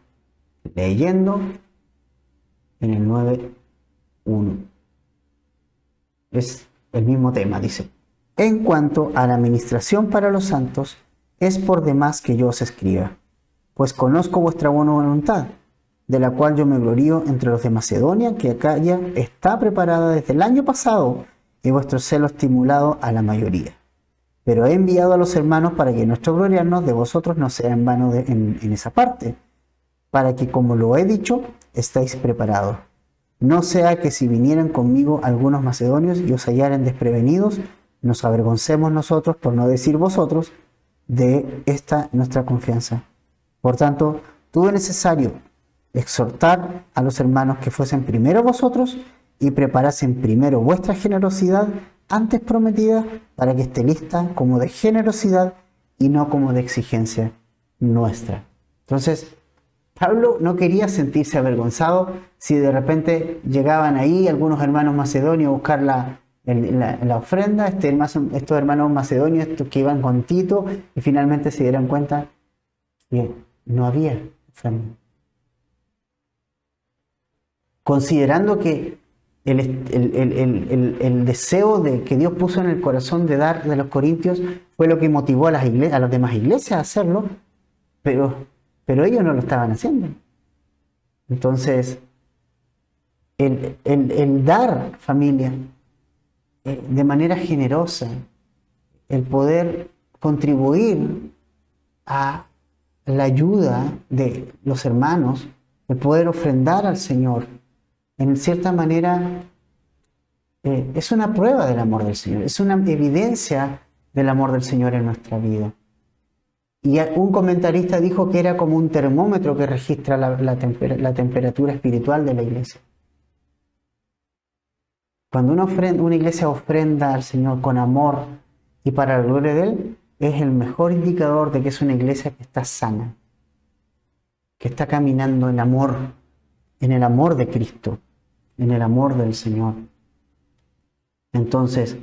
leyendo en el 9:1. Es el mismo tema, dice. En cuanto a la administración para los santos, es por demás que yo os escriba, pues conozco vuestra buena voluntad, de la cual yo me glorío entre los de Macedonia, que Acaya está preparada desde el año pasado y vuestro celo estimulado a la mayoría. Pero he enviado a los hermanos para que nuestro gloriarnos de vosotros no sea en vano en esa parte, para que, como lo he dicho, estáis preparados. No sea que si vinieran conmigo algunos macedonios y os hallaren desprevenidos, nos avergoncemos nosotros, por no decir vosotros, de esta nuestra confianza. Por tanto, tuve necesario exhortar a los hermanos que fuesen primero vosotros y preparasen primero vuestra generosidad antes prometida, para que esté lista como de generosidad y no como de exigencia nuestra. Entonces, Pablo no quería sentirse avergonzado si de repente llegaban ahí algunos hermanos macedonios a buscar la ofrenda, estos hermanos macedonios, estos que iban con Tito, y finalmente se dieran cuenta que no había ofrenda. Considerando que el deseo que Dios puso en el corazón de dar de los corintios fue lo que motivó a las demás iglesias a hacerlo, pero ellos no lo estaban haciendo. Entonces, el dar, familia, de manera generosa, el poder contribuir a la ayuda de los hermanos, el poder ofrendar al Señor, en cierta manera, es una prueba del amor del Señor, es una evidencia del amor del Señor en nuestra vida. Y un comentarista dijo que era como un termómetro que registra la temperatura espiritual de la iglesia. Cuando una iglesia ofrenda al Señor con amor y para la gloria de Él, es el mejor indicador de que es una iglesia que está sana, que está caminando en el amor de Cristo, en el amor del Señor. Entonces,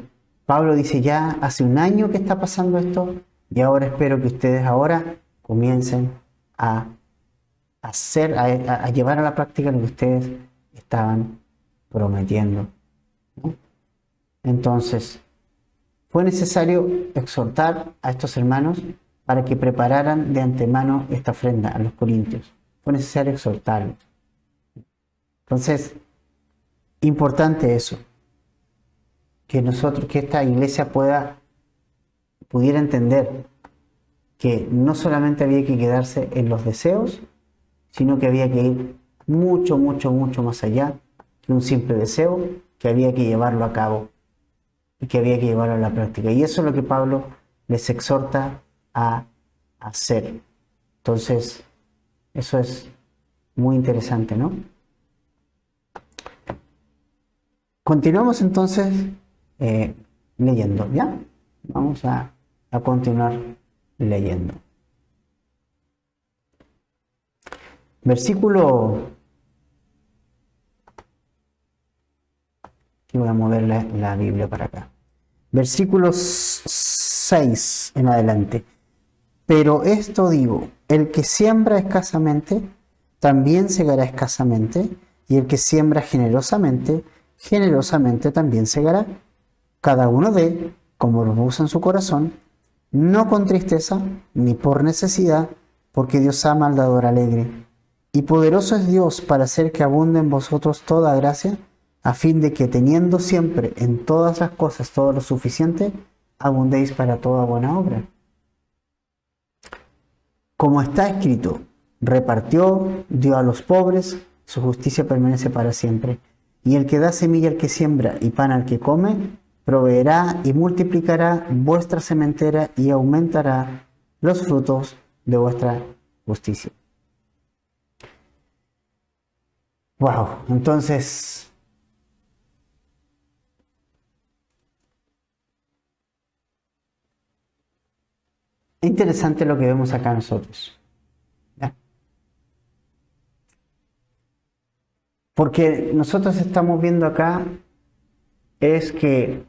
Pablo dice, ya hace un año que está pasando esto, y ahora espero que ustedes ahora comiencen a llevar a la práctica lo que ustedes estaban prometiendo, ¿no? Entonces, fue necesario exhortar a estos hermanos para que prepararan de antemano esta ofrenda a los corintios. Fue necesario exhortarlos. Entonces, importante eso, que esta iglesia pudiera entender que no solamente había que quedarse en los deseos, sino que había que ir mucho, mucho, mucho más allá que un simple deseo, que había que llevarlo a cabo y que había que llevarlo a la práctica. Y eso es lo que Pablo les exhorta a hacer. Entonces, eso es muy interesante, ¿no? Continuamos entonces leyendo, ¿ya? Vamos a continuar leyendo. Versículo... Aquí voy a mover la Biblia para acá. Versículo 6 en adelante. Pero esto digo, el que siembra escasamente, también segará escasamente, y el que siembra generosamente, generosamente también segará. Cada uno dé, como lo puso en su corazón, no con tristeza, ni por necesidad, porque Dios ama al dador alegre. Y poderoso es Dios para hacer que abunde en vosotros toda gracia, a fin de que teniendo siempre en todas las cosas todo lo suficiente, abundéis para toda buena obra. Como está escrito, repartió, dio a los pobres, su justicia permanece para siempre. Y el que da semilla al que siembra y pan al que come, proveerá y multiplicará vuestra sementera y aumentará los frutos de vuestra justicia. Wow, entonces es interesante lo que vemos acá nosotros, ¿ya? Porque nosotros estamos viendo acá es que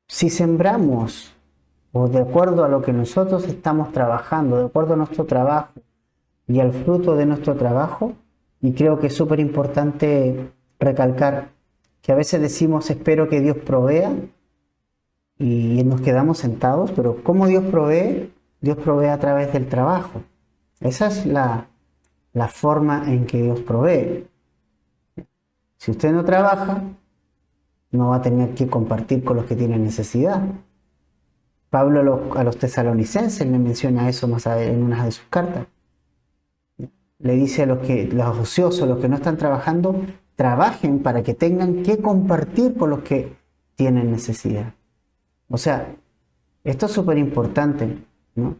si sembramos, o de acuerdo a lo que nosotros estamos trabajando, de acuerdo a nuestro trabajo y al fruto de nuestro trabajo, y creo que es súper importante recalcar que a veces decimos espero que Dios provea y nos quedamos sentados, pero ¿cómo Dios provee? Dios provee a través del trabajo. Esa es la forma en que Dios provee. Si usted no trabaja, no va a tener que compartir con los que tienen necesidad. Pablo a los tesalonicenses le menciona eso más en una de sus cartas. Le dice a los ociosos, los que no están trabajando, trabajen para que tengan que compartir con los que tienen necesidad. O sea, esto es súper importante, ¿no?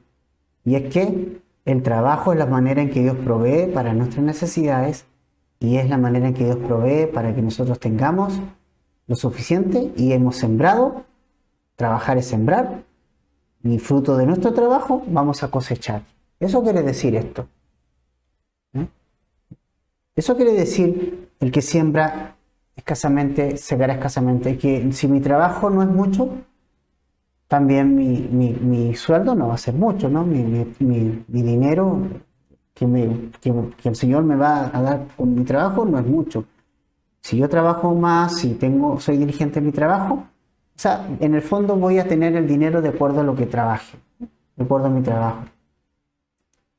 Y es que el trabajo es la manera en que Dios provee para nuestras necesidades y es la manera en que Dios provee para que nosotros tengamos lo suficiente y hemos sembrado. Trabajar es sembrar y fruto de nuestro trabajo vamos a cosechar. Eso quiere decir esto. ¿eh? Eso quiere decir el que siembra escasamente, segará escasamente. Que si mi trabajo no es mucho, también mi sueldo no va a ser mucho, ¿no? Mi dinero que el Señor me va a dar con mi trabajo no es mucho. Si yo trabajo más, si soy diligente en mi trabajo, o sea, en el fondo voy a tener el dinero de acuerdo a lo que trabaje, de acuerdo a mi trabajo.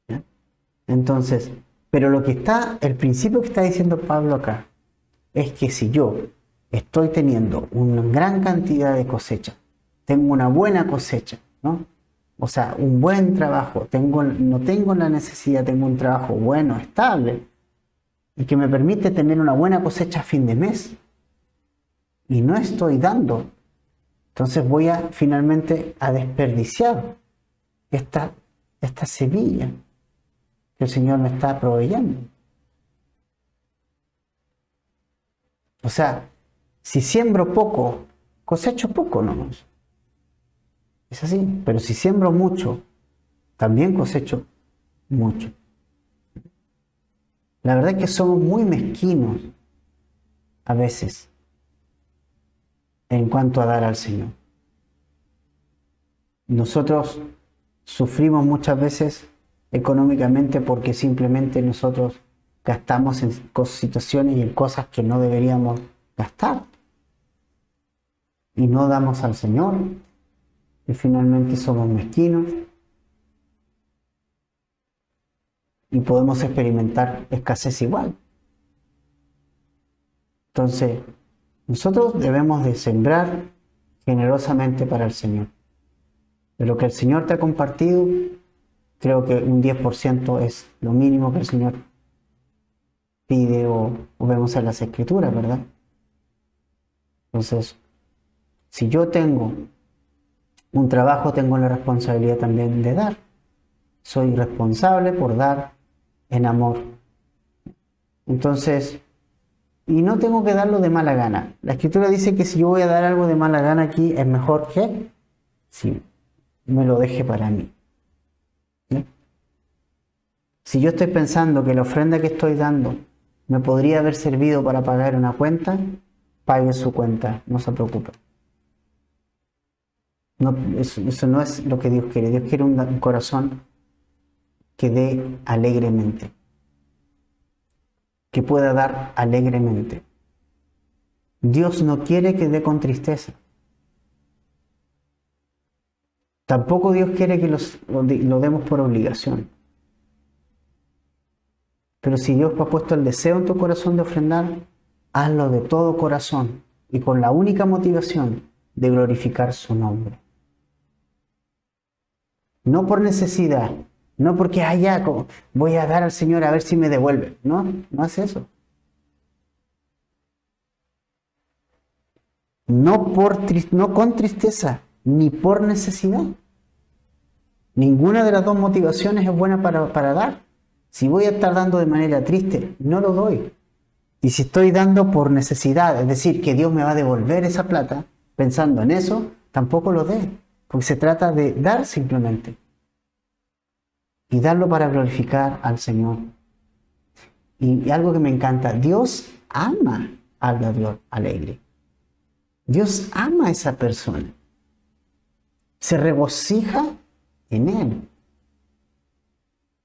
¿Ya? Entonces, pero el principio que está diciendo Pablo acá, es que si yo estoy teniendo una gran cantidad de cosecha, tengo una buena cosecha, ¿no? O sea, un buen trabajo, no tengo la necesidad, tengo un trabajo bueno, estable, y que me permite tener una buena cosecha a fin de mes, y no estoy dando, entonces voy finalmente a desperdiciar esta semilla que el Señor me está proveyendo. O sea, si siembro poco, cosecho poco nomás. Es así, pero si siembro mucho, también cosecho mucho. La verdad es que somos muy mezquinos a veces en cuanto a dar al Señor. Nosotros sufrimos muchas veces económicamente porque simplemente nosotros gastamos en situaciones y en cosas que no deberíamos gastar. Y no damos al Señor. Y finalmente somos mezquinos. Y podemos experimentar escasez igual. Entonces, nosotros debemos de sembrar generosamente para el Señor. De lo que el Señor te ha compartido, creo que un 10% es lo mínimo que el Señor pide o vemos en las Escrituras, ¿verdad? Entonces, si yo tengo un trabajo, tengo la responsabilidad también de dar. Soy responsable por dar en amor. Entonces, y no tengo que darlo de mala gana. La Escritura dice que si yo voy a dar algo de mala gana aquí, es mejor que si me lo deje para mí. ¿Sí? Si yo estoy pensando que la ofrenda que estoy dando me podría haber servido para pagar una cuenta, pague su cuenta, no se preocupe. No, eso no es lo que Dios quiere. Dios quiere un corazón que dé alegremente, que pueda dar alegremente. Dios no quiere que dé con tristeza. Tampoco Dios quiere que lo demos por obligación. Pero si Dios ha puesto el deseo en tu corazón de ofrendar, hazlo de todo corazón y con la única motivación de glorificar su nombre. No por necesidad, no porque voy a dar al Señor a ver si me devuelve. No es eso. No con tristeza, ni por necesidad. Ninguna de las dos motivaciones es buena para dar. Si voy a estar dando de manera triste, no lo doy. Y si estoy dando por necesidad, es decir, que Dios me va a devolver esa plata, pensando en eso, tampoco lo dé. Porque se trata de dar simplemente. Y darlo para glorificar al Señor. Y algo que me encanta, Dios ama al dador alegre. Dios ama a esa persona. Se regocija en él.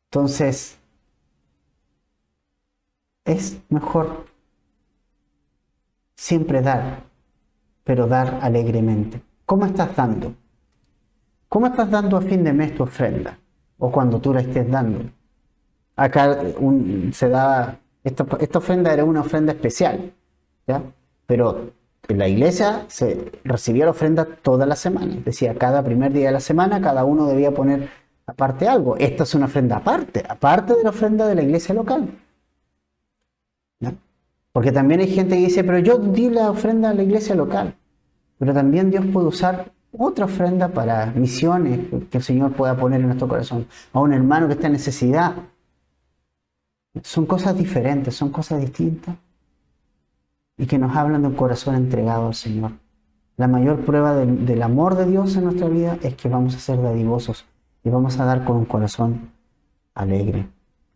Entonces, es mejor siempre dar, pero dar alegremente. ¿Cómo estás dando? ¿Cómo estás dando a fin de mes tu ofrenda? O cuando tú la estés dando. Acá esta ofrenda era una ofrenda especial, ¿ya? Pero en la iglesia se recibía la ofrenda toda la semana. Es decir, cada primer día de la semana cada uno debía poner aparte algo. Esta es una ofrenda aparte de la ofrenda de la iglesia local. ¿Ya? Porque también hay gente que dice, pero yo di la ofrenda a la iglesia local. Pero también Dios puede usar otra ofrenda para misiones que el Señor pueda poner en nuestro corazón. A un hermano que está en necesidad. Son cosas diferentes, son cosas distintas. Y que nos hablan de un corazón entregado al Señor. La mayor prueba del amor de Dios en nuestra vida es que vamos a ser dadivosos y vamos a dar con un corazón alegre,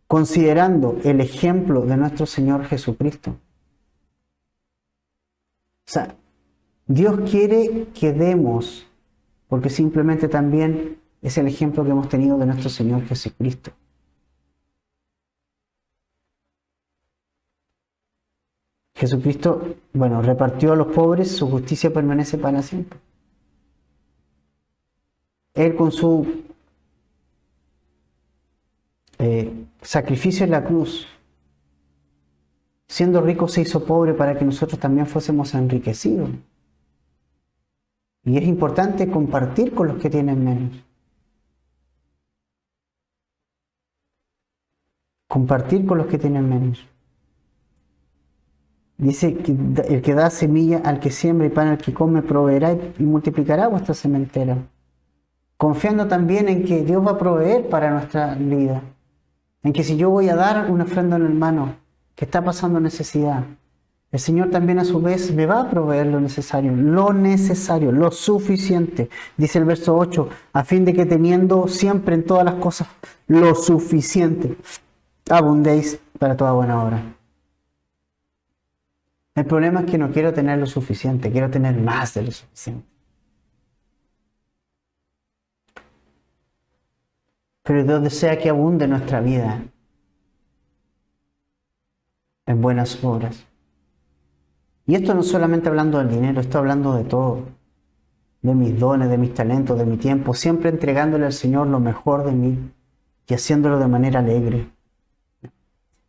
considerando el ejemplo de nuestro Señor Jesucristo. O sea, Dios quiere que demos, porque simplemente también es el ejemplo que hemos tenido de nuestro Señor Jesucristo. Jesucristo, bueno, repartió a los pobres, su justicia permanece para siempre. Él con su sacrificio en la cruz, siendo rico se hizo pobre para que nosotros también fuésemos enriquecidos. Y es importante compartir con los que tienen menos. Compartir con los que tienen menos. Dice que el que da semilla al que siembra y pan al que come proveerá y multiplicará vuestra sementera. Confiando también en que Dios va a proveer para nuestra vida. En que si yo voy a dar una ofrenda a un hermano que está pasando necesidad, el Señor también a su vez me va a proveer lo necesario, lo suficiente. Dice el verso 8, a fin de que teniendo siempre en todas las cosas lo suficiente, abundéis para toda buena obra. El problema es que no quiero tener lo suficiente, quiero tener más de lo suficiente. Pero Dios desea que abunde nuestra vida en buenas obras. Y esto no solamente hablando del dinero, estoy hablando de todo. De mis dones, de mis talentos, de mi tiempo, siempre entregándole al Señor lo mejor de mí y haciéndolo de manera alegre.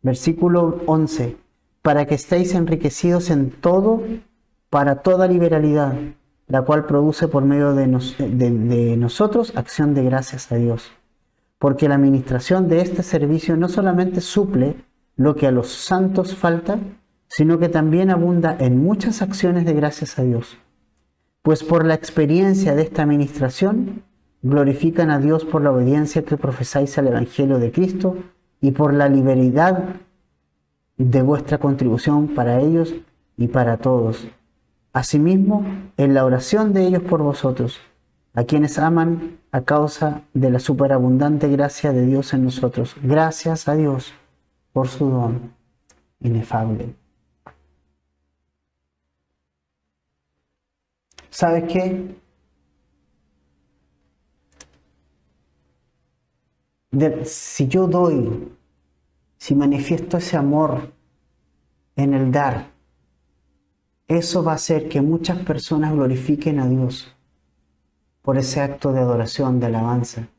Versículo 11. Para que estéis enriquecidos en todo, para toda liberalidad, la cual produce por medio de nosotros acción de gracias a Dios. Porque la administración de este servicio no solamente suple lo que a los santos falta, sino que también abunda en muchas acciones de gracias a Dios. Pues por la experiencia de esta administración, glorifican a Dios por la obediencia que profesáis al Evangelio de Cristo y por la liberalidad de vuestra contribución para ellos y para todos. Asimismo, en la oración de ellos por vosotros, a quienes aman a causa de la superabundante gracia de Dios en nosotros. Gracias a Dios por su don inefable. ¿Sabes qué? Si yo doy, si manifiesto ese amor en el dar, eso va a hacer que muchas personas glorifiquen a Dios por ese acto de adoración, de alabanza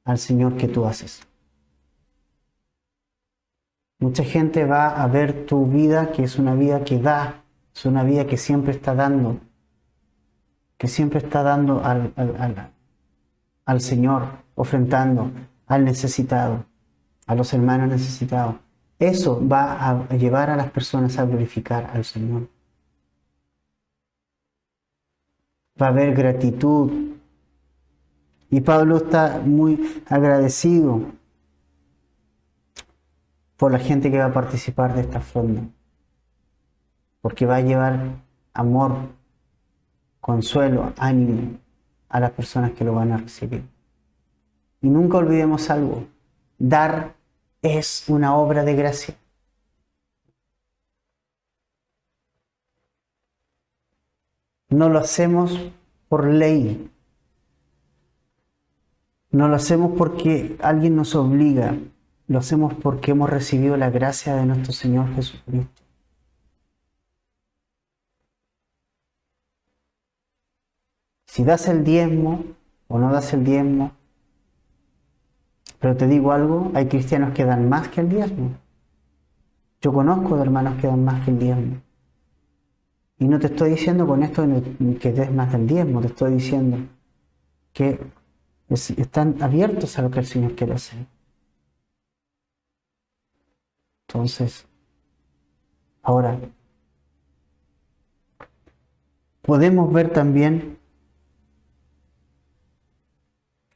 al Señor que tú haces. Mucha gente va a ver tu vida, que es una vida que da, es una vida que siempre está dando, al Señor, ofrendando al necesitado, a los hermanos necesitados. Eso va a llevar a las personas a glorificar al Señor. Va a haber gratitud. Y Pablo está muy agradecido por la gente que va a participar de esta ofrenda, porque va a llevar amor, consuelo, ánimo a las personas que lo van a recibir. Y nunca olvidemos algo: dar es una obra de gracia. No lo hacemos por ley. No lo hacemos porque alguien nos obliga. Lo hacemos porque hemos recibido la gracia de nuestro Señor Jesucristo. Si das el diezmo o no das el diezmo, pero te digo algo, hay cristianos que dan más que el diezmo. Yo conozco de hermanos que dan más que el diezmo. Y no te estoy diciendo con esto que des más del diezmo, te estoy diciendo que están abiertos a lo que el Señor quiere hacer. Entonces, ahora, podemos ver también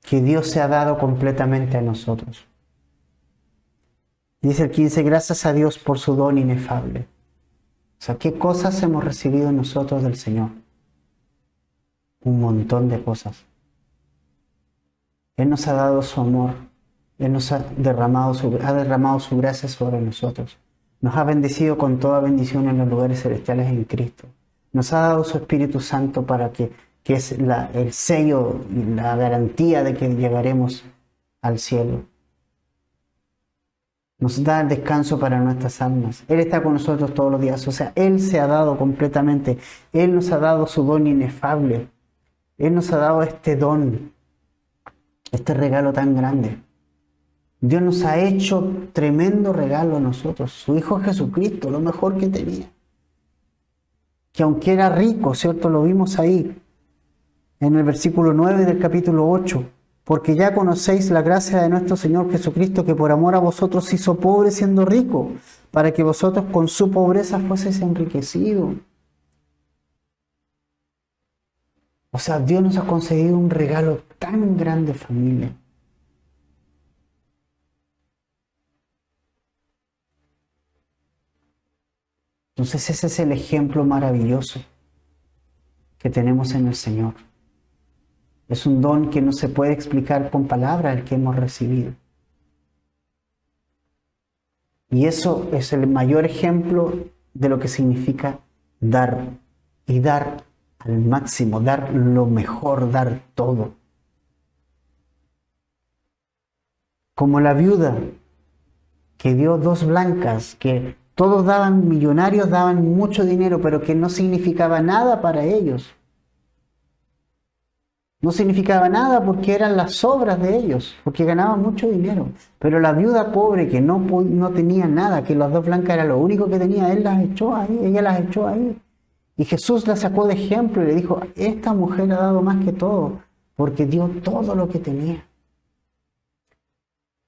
que Dios se ha dado completamente a nosotros. Dice el 15, gracias a Dios por su don inefable. O sea, ¿qué cosas hemos recibido nosotros del Señor? Un montón de cosas. Él nos ha dado su amor, Él nos ha derramado su gracia sobre nosotros. Nos ha bendecido con toda bendición en los lugares celestiales en Cristo. Nos ha dado su Espíritu Santo para que es el sello y la garantía de que llegaremos al cielo. Nos da el descanso para nuestras almas. Él está con nosotros todos los días. O sea, Él se ha dado completamente. Él nos ha dado su don inefable. Él nos ha dado este don, este regalo tan grande. Dios nos ha hecho tremendo regalo a nosotros. Su Hijo Jesucristo, lo mejor que tenía. Que aunque era rico, ¿cierto? Lo vimos ahí, en el versículo 9 del capítulo 8. Porque ya conocéis la gracia de nuestro Señor Jesucristo, que por amor a vosotros se hizo pobre siendo rico, para que vosotros con su pobreza fueseis enriquecidos. O sea, Dios nos ha concedido un regalo tan grande, familia. Entonces ese es el ejemplo maravilloso que tenemos en el Señor. Es un don que no se puede explicar con palabras el que hemos recibido. Y eso es el mayor ejemplo de lo que significa dar. Y dar al máximo, dar lo mejor, dar todo. Como la viuda que dio 2 blancas, que todos daban, millonarios daban mucho dinero, pero que no significaba nada para ellos. No significaba nada porque eran las obras de ellos, porque ganaban mucho dinero. Pero la viuda pobre que no tenía nada, que las 2 blancas era lo único que tenía, ella las echó ahí. Y Jesús la sacó de ejemplo y le dijo, esta mujer ha dado más que todo, porque dio todo lo que tenía.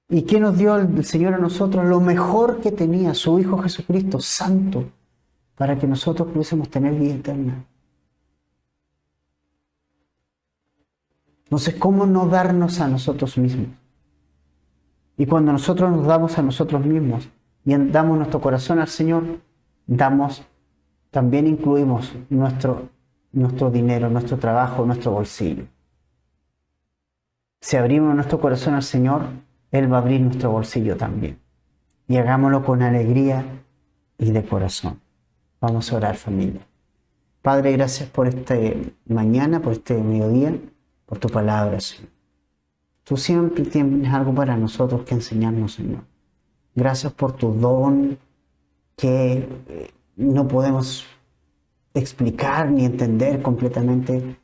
¿Y qué nos dio el Señor a nosotros? Lo mejor que tenía, su Hijo Jesucristo, santo, para que nosotros pudiésemos tener vida eterna. Entonces, ¿cómo no darnos a nosotros mismos? Y cuando nosotros nos damos a nosotros mismos y damos nuestro corazón al Señor, también incluimos nuestro dinero, nuestro trabajo, nuestro bolsillo. Si abrimos nuestro corazón al Señor, Él va a abrir nuestro bolsillo también. Y hagámoslo con alegría y de corazón. Vamos a orar, familia. Padre, gracias por esta mañana, por este mediodía, por tu palabra, Señor. Tú siempre tienes algo para nosotros que enseñarnos, Señor. Gracias por tu don que no podemos explicar ni entender completamente.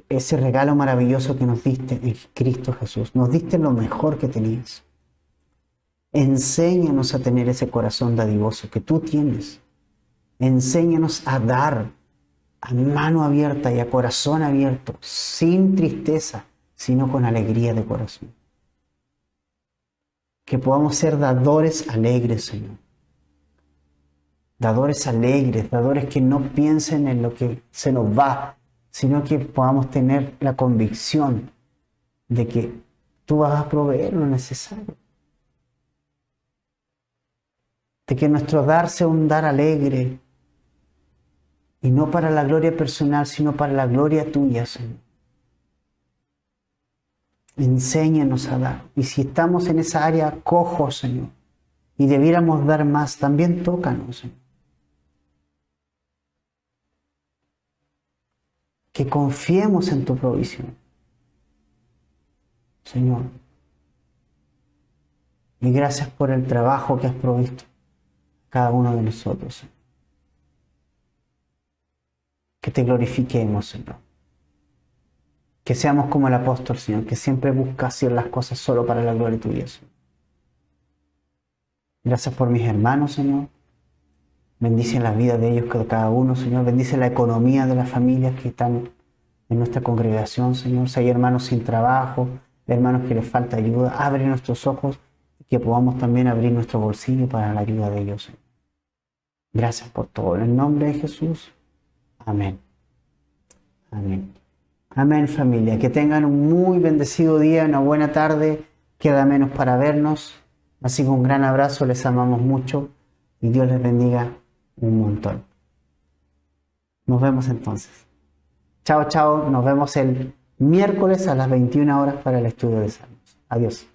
Ese regalo maravilloso que nos diste en Cristo Jesús. Nos diste lo mejor que tenías. Enséñanos a tener ese corazón dadivoso que tú tienes. Enséñanos a dar a mano abierta y a corazón abierto, sin tristeza, sino con alegría de corazón. Que podamos ser dadores alegres, Señor. Dadores alegres, dadores que no piensen en lo que se nos va, sino que podamos tener la convicción de que tú vas a proveer lo necesario. De que nuestro dar sea un dar alegre, y no para la gloria personal, sino para la gloria tuya, Señor. Enséñanos a dar. Y si estamos en esa área cojo, Señor, y debiéramos dar más, también tócanos, Señor. Que confiemos en tu provisión, Señor. Y gracias por el trabajo que has provisto a cada uno de nosotros, Señor. Que te glorifiquemos, Señor. Que seamos como el apóstol, Señor, que siempre busca hacer las cosas solo para la gloria tuya, Señor. Gracias por mis hermanos, Señor. Bendice la vida de ellos, de cada uno, Señor. Bendice la economía de las familias que están en nuestra congregación, Señor. Si hay hermanos sin trabajo, hermanos que les falta ayuda, abre nuestros ojos y que podamos también abrir nuestro bolsillo para la ayuda de ellos, Señor. Gracias por todo. En el nombre de Jesús. Amén. Amén. Amén, familia. Que tengan un muy bendecido día, una buena tarde. Queda menos para vernos. Así que un gran abrazo, les amamos mucho y Dios les bendiga un montón. Nos vemos entonces. Chao, chao. Nos vemos el miércoles a las 21 horas para el estudio de Salmos. Adiós.